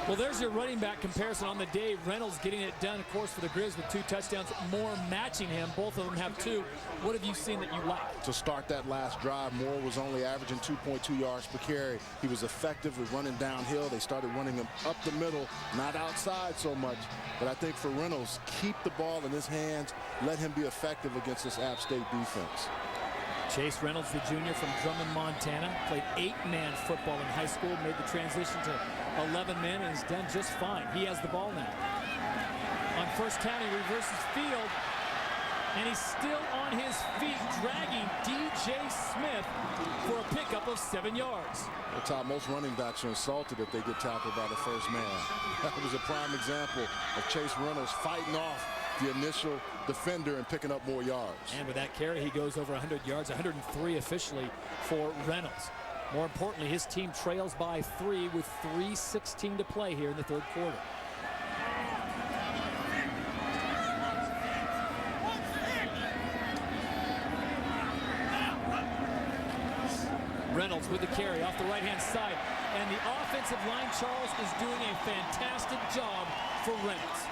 Well, there's your running back comparison on the day. Reynolds getting it done, of course, for the Grizz with 2 touchdowns. Moore matching him. Both of them have 2. What have you seen that you like? To start that last drive, Moore was only averaging 2.2 yards per carry. He was effective with running downhill. They started running him up the middle, not outside so much. But I think for Reynolds, keep the ball in his hands. Let him be effective against this App State defense. Chase Reynolds, the junior from Drummond, Montana, played 8-man football in high school, made the transition to 11-man, and has done just fine. He has the ball now. On first down, he reverses field, and he's still on his feet, dragging DJ Smith for a pickup of 7 yards. Well, Todd, most running backs are insulted if they get tackled by the first man. That was a prime example of Chase Reynolds fighting off the initial defender and picking up more yards. And with that carry, he goes over 100 yards, 103 officially for Reynolds. More importantly, his team trails by 3 with 3:16 to play here in the third quarter. Reynolds with the carry off the right-hand side. And the offensive line, Charles, is doing a fantastic job for Reynolds.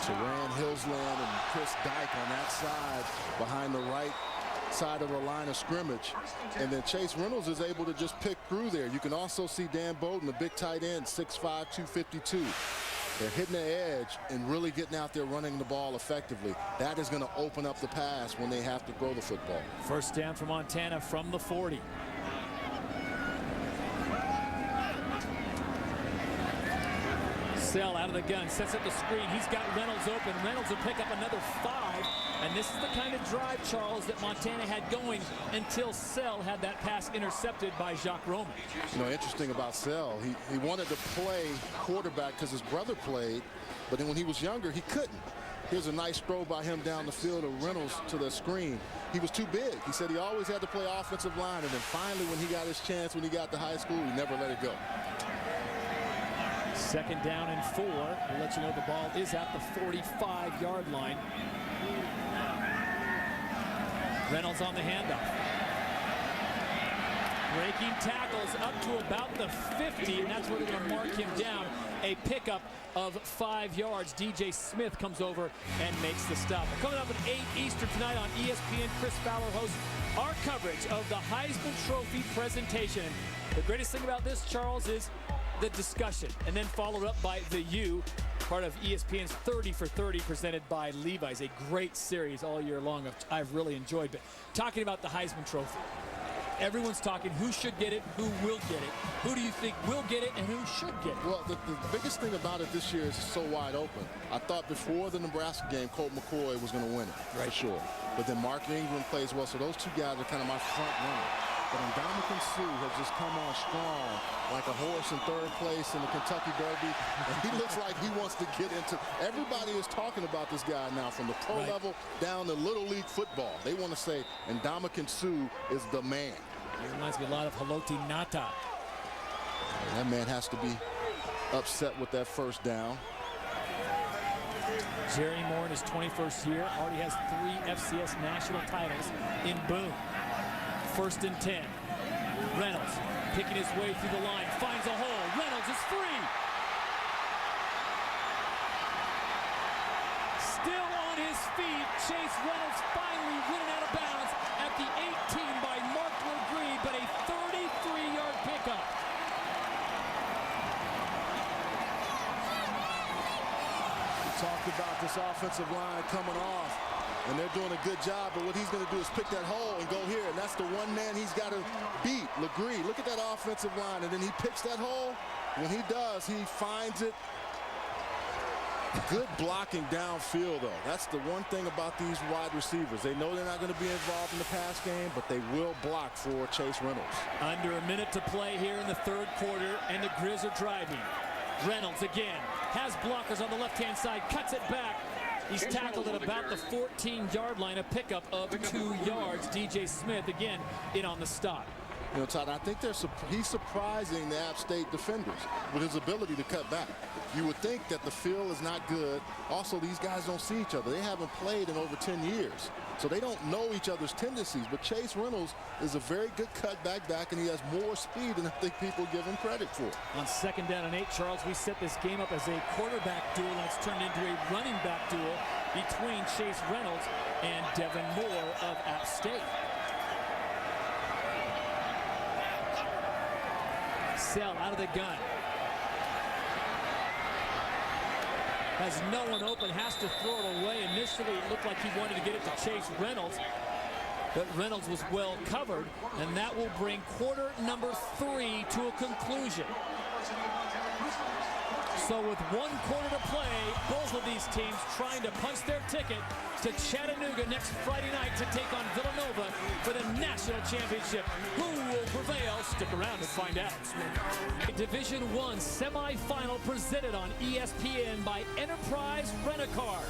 Teran Hillsland and Chris Dyke on that side behind the right side of the line of scrimmage. And then Chase Reynolds is able to just pick through there. You can also see Dan Bowden, the big tight end, 6'5", 252. They're hitting the edge and really getting out there running the ball effectively. That is going to open up the pass when they have to throw the football. First down for Montana from the 40. Sell out of the gun, sets up the screen. He's got Reynolds open. Reynolds will pick up another 5. And this is the kind of drive, Charles, that Montana had going until Sell had that pass intercepted by Jacques Roman. You know, interesting about Sell, he wanted to play quarterback because his brother played, but then when he was younger, he couldn't. Here's a nice throw by him down the field of Reynolds to the screen. He was too big. He said he always had to play offensive line, and then finally when he got his chance when he got to high school, he never let it go. Second down and 4. We'll let you know the ball is at the 45-yard line. Reynolds on the handoff. Breaking tackles up to about the 50, and that's where they're going to mark him down. A pickup of 5 yards. DJ Smith comes over and makes the stop. Coming up at 8 Eastern tonight on ESPN, Chris Fowler hosts our coverage of the Heisman Trophy presentation. The greatest thing about this, Charles, is the discussion, and then followed up by The U, part of ESPN's 30 for 30 presented by Levi's. A great series all year long I've really enjoyed. But talking about the Heisman Trophy, everyone's talking who should get it, who will get it. Who do you think will get it and who should get it? Well, the biggest thing about it this year is it's so wide open. I thought before the Nebraska game, Colt McCoy was going to win it, for sure. But then Mark Ingram plays well, so those two guys are kind of my front runner. But Ndamukong Suh has just come on strong like a horse in third place in the Kentucky Derby. And he looks like he wants to get into. Everybody is talking about this guy now from the pro level down to Little League football. They want to say Ndamukong Suh is the man. He reminds me a lot of Haloti Ngata. That man has to be upset with that first down. Jerry Moore in his 21st year already has 3 FCS national titles in Boone. First and 10. Reynolds picking his way through the line, finds a hole. Reynolds is free. Still on his feet. Chase Reynolds finally running out of bounds at the 18 by Mark Legree, but a 33-yard pickup. this offensive line coming off, and they're doing a good job. But what he's going to do is pick that hole and go here, and that's the one man he's got to beat, Legree. Look at that offensive line, and then he picks that hole. When he does, he finds it. Good blocking downfield, though. That's the one thing about these wide receivers. They know they're not going to be involved in the pass game, but they will block for Chase Reynolds. Under a minute to play here in the third quarter, and the Grizz are driving. Reynolds again has blockers on the left-hand side, cuts it back. He's tackled at about the 14-yard line, a pickup of 2 yards. DJ Smith again in on the stop. You know, Todd, I think he's surprising the App State defenders with his ability to cut back. You would think that the field is not good. Also, these guys don't see each other. They haven't played in over 10 years. So they don't know each other's tendencies. But Chase Reynolds is a very good cutback back, and he has more speed than I think people give him credit for. On 2nd down and 8, Charles, we set this game up as a quarterback duel, and it's turned into a running back duel between Chase Reynolds and Devin Moore of App State. Sell out of the gun. Has no one open, has to throw it away. Initially, it looked like he wanted to get it to Chase Reynolds, but Reynolds was well covered, and that will bring quarter number 3 to a conclusion. So with 1 quarter to play, both of these teams trying to punch their ticket to Chattanooga next Friday night to take on Villanova for the national championship. Who will prevail? Stick around and find out. Division I semifinal presented on ESPN by Enterprise Rent-A-Car.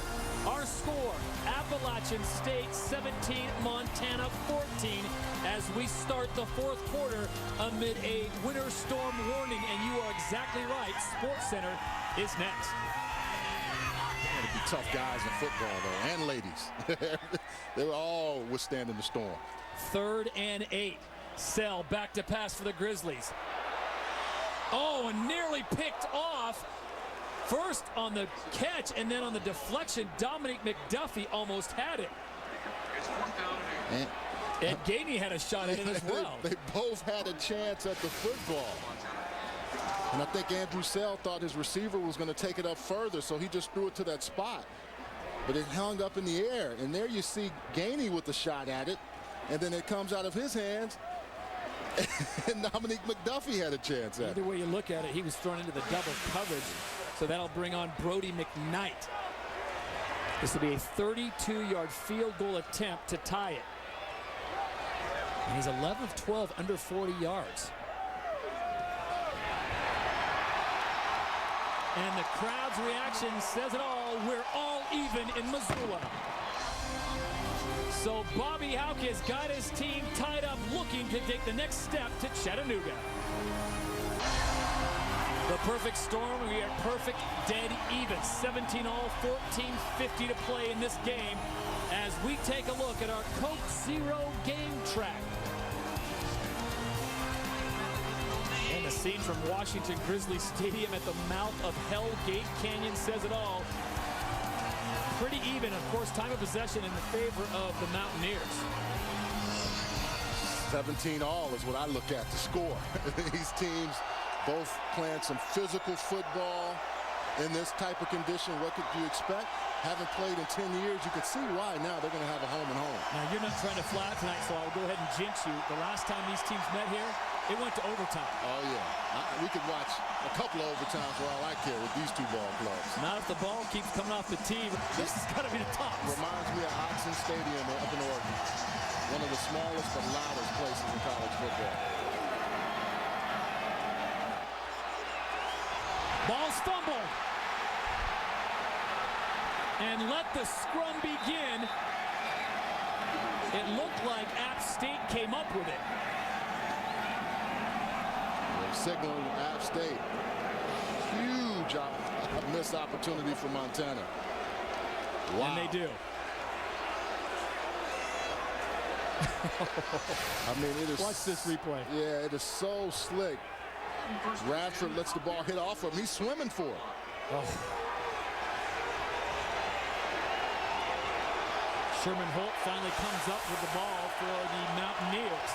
Our score, Appalachian State 17, Montana 14, as we start the fourth quarter amid a winter storm warning. And you are exactly right, SportsCenter is next. It'll be tough guys in football, though, and ladies. They're all withstanding the storm. 3rd and 8. Sell back to pass for the Grizzlies. Oh, and nearly picked off. First on the catch and then on the deflection, Dominique McDuffie almost had it. And Gainey had a shot at it as well. They both had a chance at the football. And I think Andrew Sell thought his receiver was going to take it up further, so he just threw it to that spot. But it hung up in the air. And there you see Gainey with the shot at it. And then it comes out of his hands. And Dominique McDuffie had a chance at it. Either way you look at it, he was thrown into the double coverage. So that'll bring on Brody McKnight. This will be a 32-yard field goal attempt to tie it. And he's 11 of 12 under 40 yards. And the crowd's reaction says it all. We're all even in Missoula. So Bobby Hauck has got his team tied up, looking to take the next step to Chattanooga. The perfect storm, we are perfect, dead even. 17 all, 14:50 to play in this game as we take a look at our Coke Zero game track. And the scene from Washington Grizzly Stadium at the mouth of Hell Gate Canyon says it all. Pretty even, of course, time of possession in the favor of the Mountaineers. 17 all is what I look at to score. These teams both playing some physical football in this type of condition. What could you expect? Haven't played in 10 years. You can see why now they're going to have a home and home. Now, you're not trying to fly tonight, so I'll go ahead and jinx you. The last time these teams met here, it went to overtime. Oh, yeah. We could watch a couple of overtimes for all I care with these two ball clubs. Not if the ball keeps coming off the tee. This has got to be the top. Reminds me of Autzen Stadium up in Oregon. One of the smallest but loudest places in college football. Ball's fumbled. And let the scrum begin. It looked like App State came up with it. They're signaling App State. Huge missed opportunity for Montana. Wow. And they do. I mean, it is. Watch this replay. Yeah, it is so slick. Radford lets the ball hit off of him. He's swimming for it. Oh. Sherman Holt finally comes up with the ball for the Mountaineers.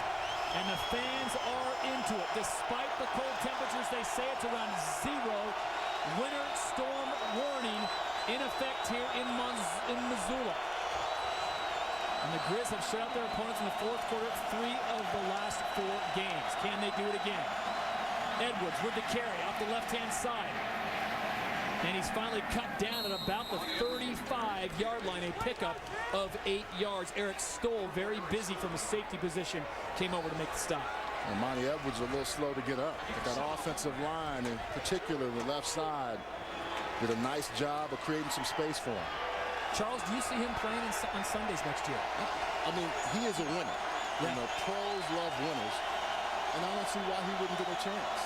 And the fans are into it. Despite the cold temperatures, they say it's around 0. Winter storm warning in effect here in Missoula. And the Grizz have shut out their opponents in the fourth quarter 3 of the last 4 games. Can they do it again? Edwards with the carry off the left-hand side. And he's finally cut down at about the 35-yard line, a pickup of 8 yards. Eric Stoll, very busy from a safety position, came over to make the stop. And Monty Edwards a little slow to get up. But that offensive line, in particular the left side, did a nice job of creating some space for him. Charles, do you see him playing on Sundays next year? I mean, he is a winner. Yeah. You know, pros love winners. And I don't see why he wouldn't get a chance.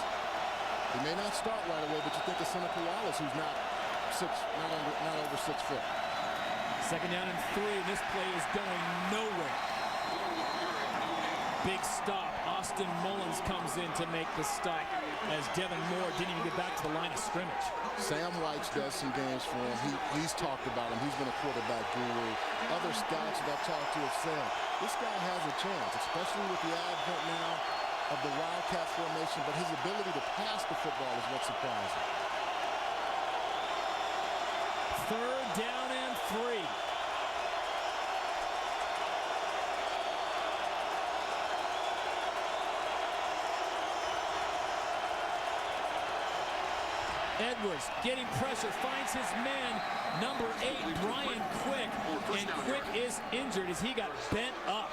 He may not start right away, but you think of Seneca Wallace, who's not over 6 foot. Second down and 3, and this play is going nowhere. Big stop. Austin Mullins comes in to make the stop as Devin Moore didn't even get back to the line of scrimmage. Sam White does some games for him. He's talked about him. He's been a quarterback guru. Other scouts that I've talked to have said, this guy has a chance, especially with the advent now of the Wildcat formation, but his ability to pass the football is what's surprising. Third down and 3. Edwards getting pressure, finds his man, number 8, Brian Quick, and Quick is injured as he got bent up.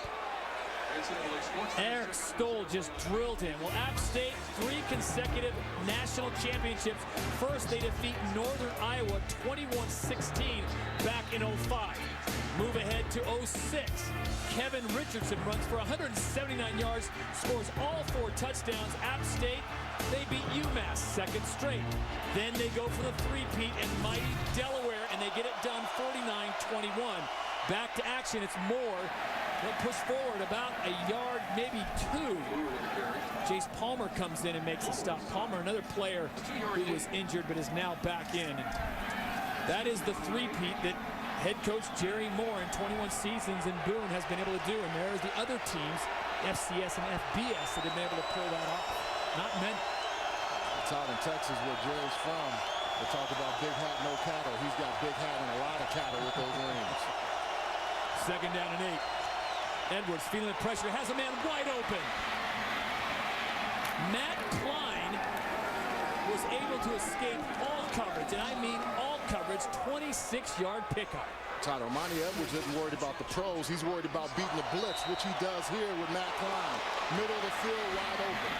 Eric Stoll just drilled him. Well, App State, 3 consecutive national championships. First, they defeat Northern Iowa 21-16 back in 05. Move ahead to 06. Kevin Richardson runs for 179 yards, scores all 4 touchdowns. App State, they beat UMass, 2nd straight. Then they go for the 3-peat and mighty Delaware, and they get it done 49-21. Back to action, it's Moore. They'll push forward about a yard, maybe 2. Jace Palmer comes in and makes a stop. Palmer, another player who was injured but is now back in. That is the 3-peat that head coach Jerry Moore in 21 seasons in Boone has been able to do. And there are the other teams, FCS and FBS, that have been able to pull that off. Not many. It's out in Texas where Jerry's from. They talk about big hat, no cattle. He's got big hat and a lot of cattle with those rings. Second down and 8. Edwards feeling the pressure, has a man wide open. Matt Klein was able to escape all coverage, and I mean all coverage, 26-yard pickup. Tyler, Monty Edwards isn't worried about the pros. He's worried about beating the blitz, which he does here with Matt Klein. Middle of the field, wide open.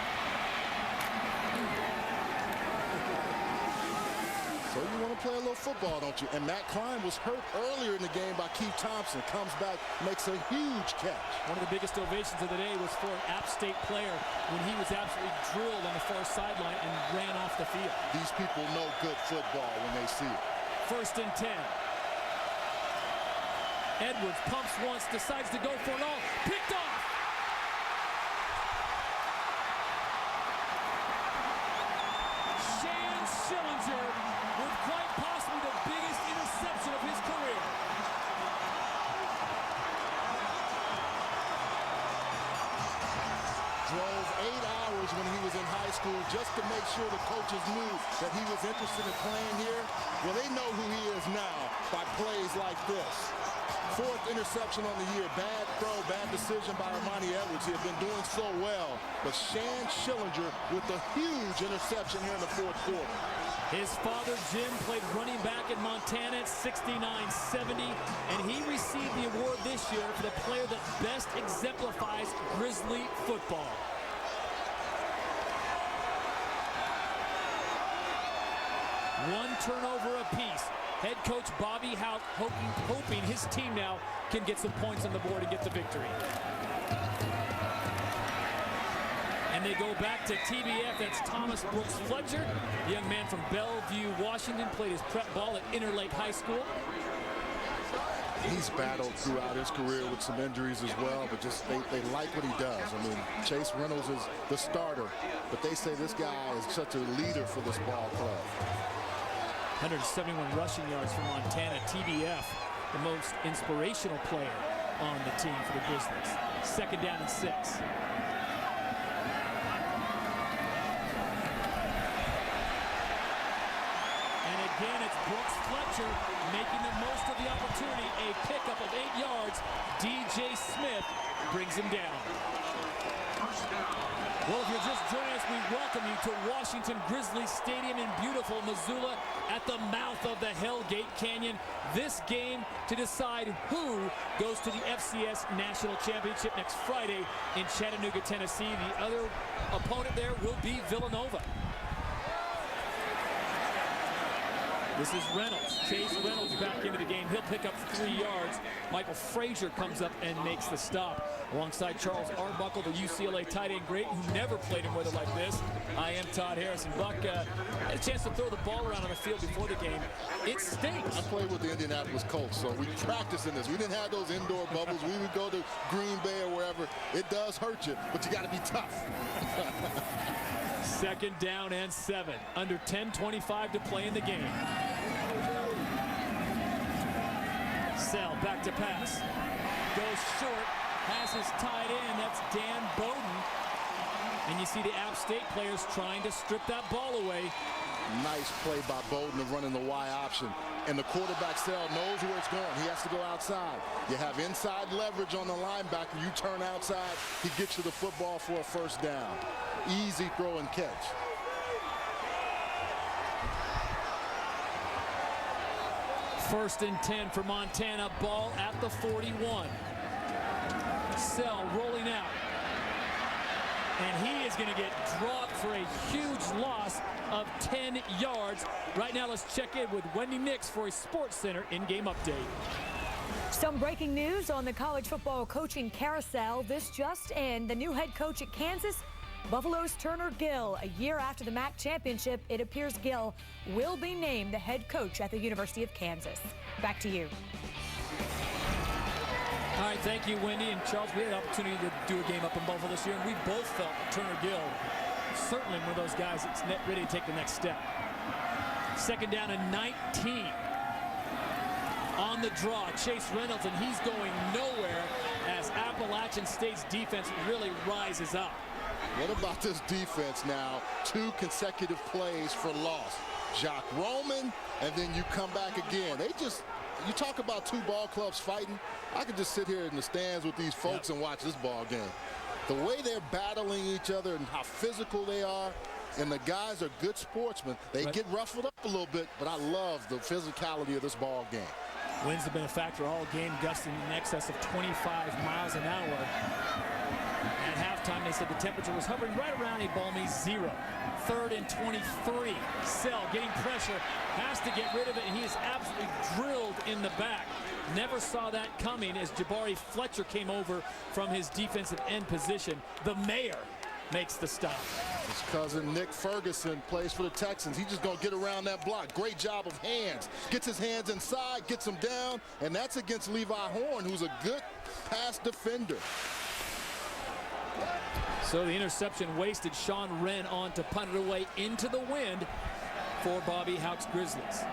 So you want to play a little football, don't you? And Matt Klein was hurt earlier in the game by Keith Thompson. Comes back, makes a huge catch. One of the biggest ovations of the day was for an App State player when he was absolutely drilled on the far sideline and ran off the field. These people know good football when they see it. 1st and 10. Edwards pumps once, decides to go for it all. Picked off. Shan Schillinger with quite possibly the biggest interception of his career. Drove 8 hours when he was in high school just to make sure the coaches knew that he was interested in playing here. Well, they know who he is now by plays like this. 4th interception on the year. Bad throw, bad decision by Armani Edwards. He had been doing so well. But Shan Schillinger with a huge interception here in the 4th quarter. His father, Jim, played running back in Montana at 69-70, and he received the award this year for the player that best exemplifies Grizzly football. One turnover apiece. Head coach Bobby Houck hoping his team now can get some points on the board and get the victory. And they go back to TBF. That's Thomas Brooks Fletcher, the young man from Bellevue, Washington, played his prep ball at Interlake High School. He's battled throughout his career with some injuries as well, but just they like what he does. I mean, Chase Reynolds is the starter, but they say this guy is such a leader for this ball club. 171 rushing yards for Montana. TBF, the most inspirational player on the team for the Grizzlies. 2nd down and 6. Again, it's Brooks Fletcher making the most of the opportunity. A pickup of 8 yards. DJ Smith brings him down. Well, if you're just joining us, we welcome you to Washington Grizzlies Stadium in beautiful Missoula at the mouth of the Hellgate Canyon. This game to decide who goes to the FCS National Championship next Friday in Chattanooga, Tennessee. The other opponent there will be Villanova. This is Reynolds. Chase Reynolds back into the game. He'll pick up 3 yards. Michael Frazier comes up and makes the stop. Alongside Charles Arbuckle, the UCLA tight end great, who never played in weather like this. I am Todd Harrison. Buck had a chance to throw the ball around on the field before the game. It stinks. I played with the Indianapolis Colts, so we practiced in this. We didn't have those indoor bubbles. We would go to Green Bay or wherever. It does hurt you, but you got to be tough. 2nd down and 7. Under 10:25 to play in the game. Sell back to pass. Goes short. Has his tight end. That's Dan Bowden. And you see the App State players trying to strip that ball away. Nice play by Bowden of running the Y option. And the quarterback Sell knows where it's going. He has to go outside. You have inside leverage on the linebacker. You turn outside. He gets you the football for a 1st down. Easy throw and catch. First and 10 for Montana. Ball at the 41. Sell rolling out. And he is going to get dropped for a huge loss of 10 yards. Right now, let's check in with Wendy Nix for a Sports Center in-game update. Some breaking news on the college football coaching carousel. This just in, the new head coach at Kansas, Buffalo's Turner Gill. A year after the MAC championship, it appears Gill will be named the head coach at the University of Kansas. Back to you. All right, thank you, Wendy. And Charles, we had the opportunity to do a game up in Buffalo this year, and we both felt that Turner Gill, certainly one of those guys that's ready to take the next step. 2nd down and 19. On the draw, Chase Reynolds, and he's going nowhere as Appalachian State's defense really rises up. What about this defense now? 2 consecutive plays for loss. Jacques Roman, and then you come back again. You talk about 2 ball clubs fighting. I could just sit here in the stands with these folks and watch this ball game. The way they're battling each other and how physical they are, and the guys are good sportsmen. They get ruffled up a little bit, but I love the physicality of this ball game. Winds have been a factor all game, gusting in excess of 25 miles an hour. At halftime, they said the temperature was hovering right around a balmy 0. 3rd and 23. Sell getting pressure, has to get rid of it, and he is absolutely drilled in the back. Never saw that coming as Jabari Fletcher came over from his defensive end position. The mayor makes the stop. His cousin Nick Ferguson plays for the Texans. He's just going to get around that block. Great job of hands. Gets his hands inside, gets him down, and that's against Levi Horn, who's a good pass defender. So the interception wasted. Sean Wren on to punt it away into the wind for Bobby Houck's Grizzlies.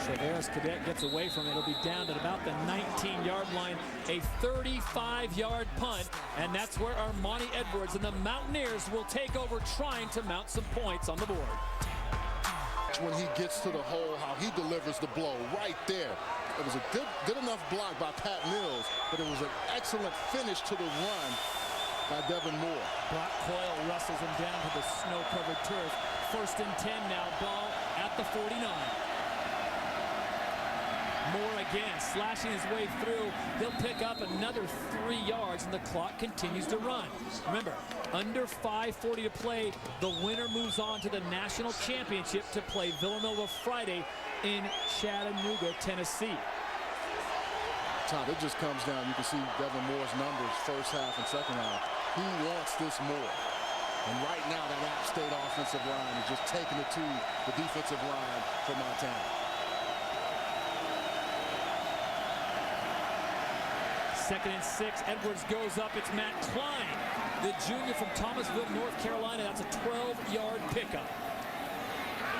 Traveris Cadet gets away from it. It'll be down at about the 19-yard line. A 35-yard punt, and that's where Armani Edwards and the Mountaineers will take over, trying to mount some points on the board. When he gets to the hole, how he delivers the blow right there. It was a good enough block by Pat Mills, but it was an excellent finish to the run by Devin Moore. Brock Coyle wrestles him down to the snow-covered turf. 1st and 10 now, ball at the 49. Moore again, slashing his way through. He'll pick up another 3 yards, and the clock continues to run. Remember, under 5:40 to play. The winner moves on to the national championship to play Villanova Friday in Chattanooga, Tennessee. Todd, it just comes down. You can see Devin Moore's numbers, 1st half and 2nd half. He wants this more. And right now, that App State offensive line is just taking it to the defensive line for Montana. 2nd and 6. Edwards goes up. It's Matt Klein, the junior from Thomasville, North Carolina. That's a 12-yard pickup.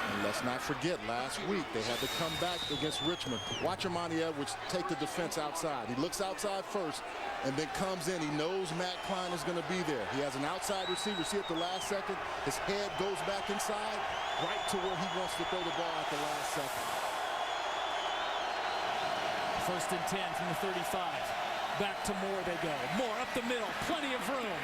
And let's not forget, last week they had to come back against Richmond. Watch Armani Edwards take the defense outside. He looks outside first and then comes in. He knows Matt Klein is going to be there. He has an outside receiver. See at the last second, his head goes back inside, right to where he wants to throw the ball at the last second. 1st and 10 from the 35. Back to Moore they go. Moore up the middle, plenty of room.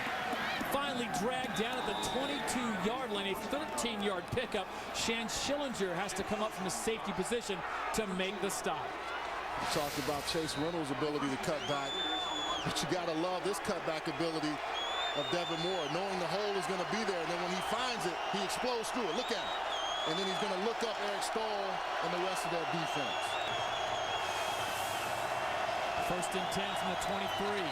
Finally dragged down at the 22-yard line, a 13-yard pickup. Shan Schillinger has to come up from the safety position to make the stop. We talked about Chase Reynolds' ability to cut back, but you got to love this cutback ability of Devin Moore, knowing the hole is going to be there, and then when he finds it, he explodes through it. Look at him. And then he's going to look up Eric Stoll and the rest of that defense. 1st and 10 from the 23.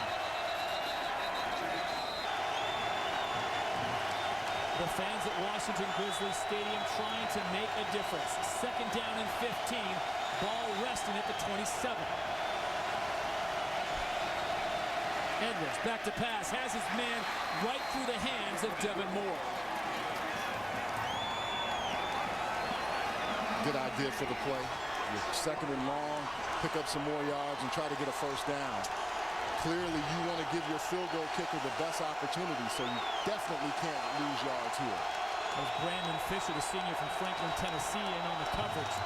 The fans at Washington Grizzlies Stadium trying to make a difference. 2nd down and 15. Ball resting at the 27. Edwards back to pass. Has his man right through the hands of Devin Moore. Good idea for the play. You're 2nd and long, pick up some more yards and try to get a 1st down. Clearly, you want to give your field goal kicker the best opportunity, so you definitely can't lose yards here. There's Brandon Fisher, the senior from Franklin, Tennessee, in on the coverage.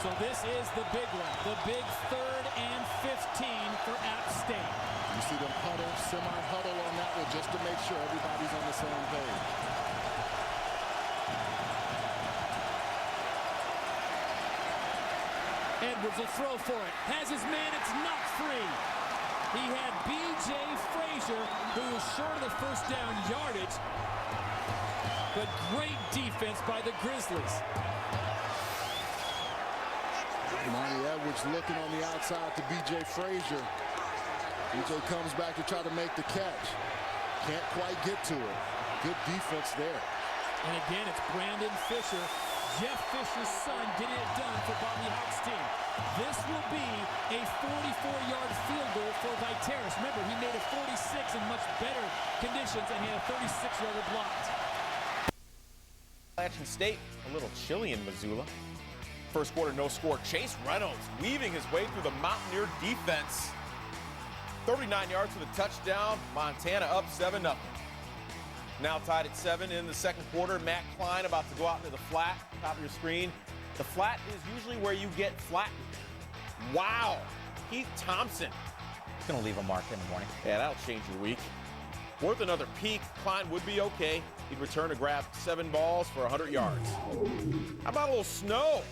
So this is the big one, the big 3rd and 15 for App State. You see them huddle, semi-huddle on that one just to make sure everybody's on the same page. Edwards will throw for it. Has his man. It's not free. He had B.J. Frazier, who was short of the 1st down yardage. But great defense by the Grizzlies. Armani Edwards looking on the outside to B.J. Frazier. B.J. comes back to try to make the catch. Can't quite get to it. Good defense there. And again, it's Brandon Fisher, Jeff Fisher's son, getting it done for Bobby Hauck's team. This will be a 44-yard field goal for Viteris. Remember, he made a 46 in much better conditions, and he had a 36-yarder blocked. Appalachian State, a little chilly in Missoula. 1st quarter, no score. Chase Reynolds weaving his way through the Mountaineer defense. 39 yards for the touchdown. Montana up 7-0. Now tied at 7 in the 2nd quarter. Matt Klein about to go out into the flat, top of your screen. The flat is usually where you get flattened. Wow. Heath Thompson. It's going to leave a mark in the morning. Yeah, that'll change your week. Worth another peek. Klein would be okay. He'd return to grab 7 balls for 100 yards. How about a little snow?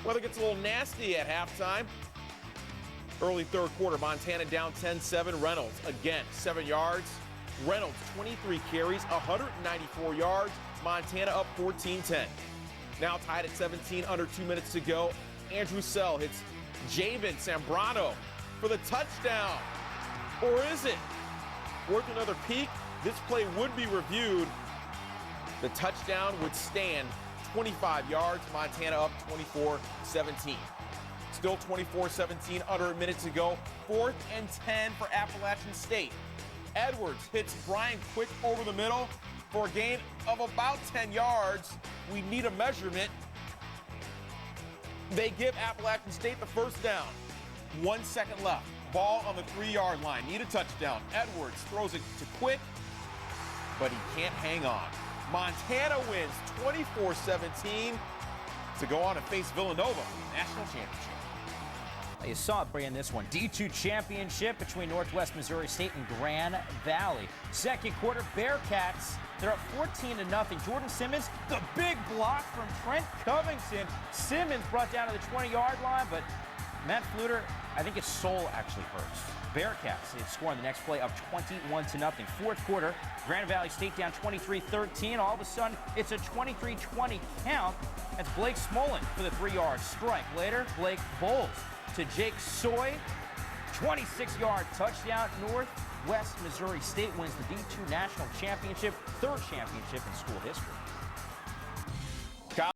Weather gets a little nasty at halftime. Early 3rd quarter, Montana down 10-7. Reynolds again, 7 yards. Reynolds, 23 carries, 194 yards. Montana up 14-10. Now tied at 17, under 2 minutes to go. Andrew Sell hits Javen Sambrano for the touchdown. Or is it? Worth another peek. This play would be reviewed. The touchdown would stand 25 yards. Montana up 24-17. Still 24-17, under a minute to go. 4th and 10 for Appalachian State. Edwards hits Brian Quick over the middle for a gain of about 10 yards. We need a measurement. They give Appalachian State the 1st down. 1 second left. Ball on the 3-yard line. Need a touchdown. Edwards throws it to Quick, but he can't hang on. Montana wins 24-17 to go on and face Villanova for the national championship. You saw it bring in this one. D2 championship between Northwest Missouri State and Grand Valley. 2nd quarter, Bearcats, they're up 14-0. Jordan Simmons, the big block from Trent Covington. Simmons brought down to the 20-yard line, but Matt Fluter, I think his soul actually hurts. Bearcats scoring the next play up 21-0. 4th quarter, Grand Valley State down 23-13. All of a sudden, it's a 23-20 count. That's Blake Smolin for the 3-yard strike. Later, Blake Bowles to Jake Soy. 26-yard touchdown. Northwest Missouri State wins the D2 National Championship, 3rd championship in school history.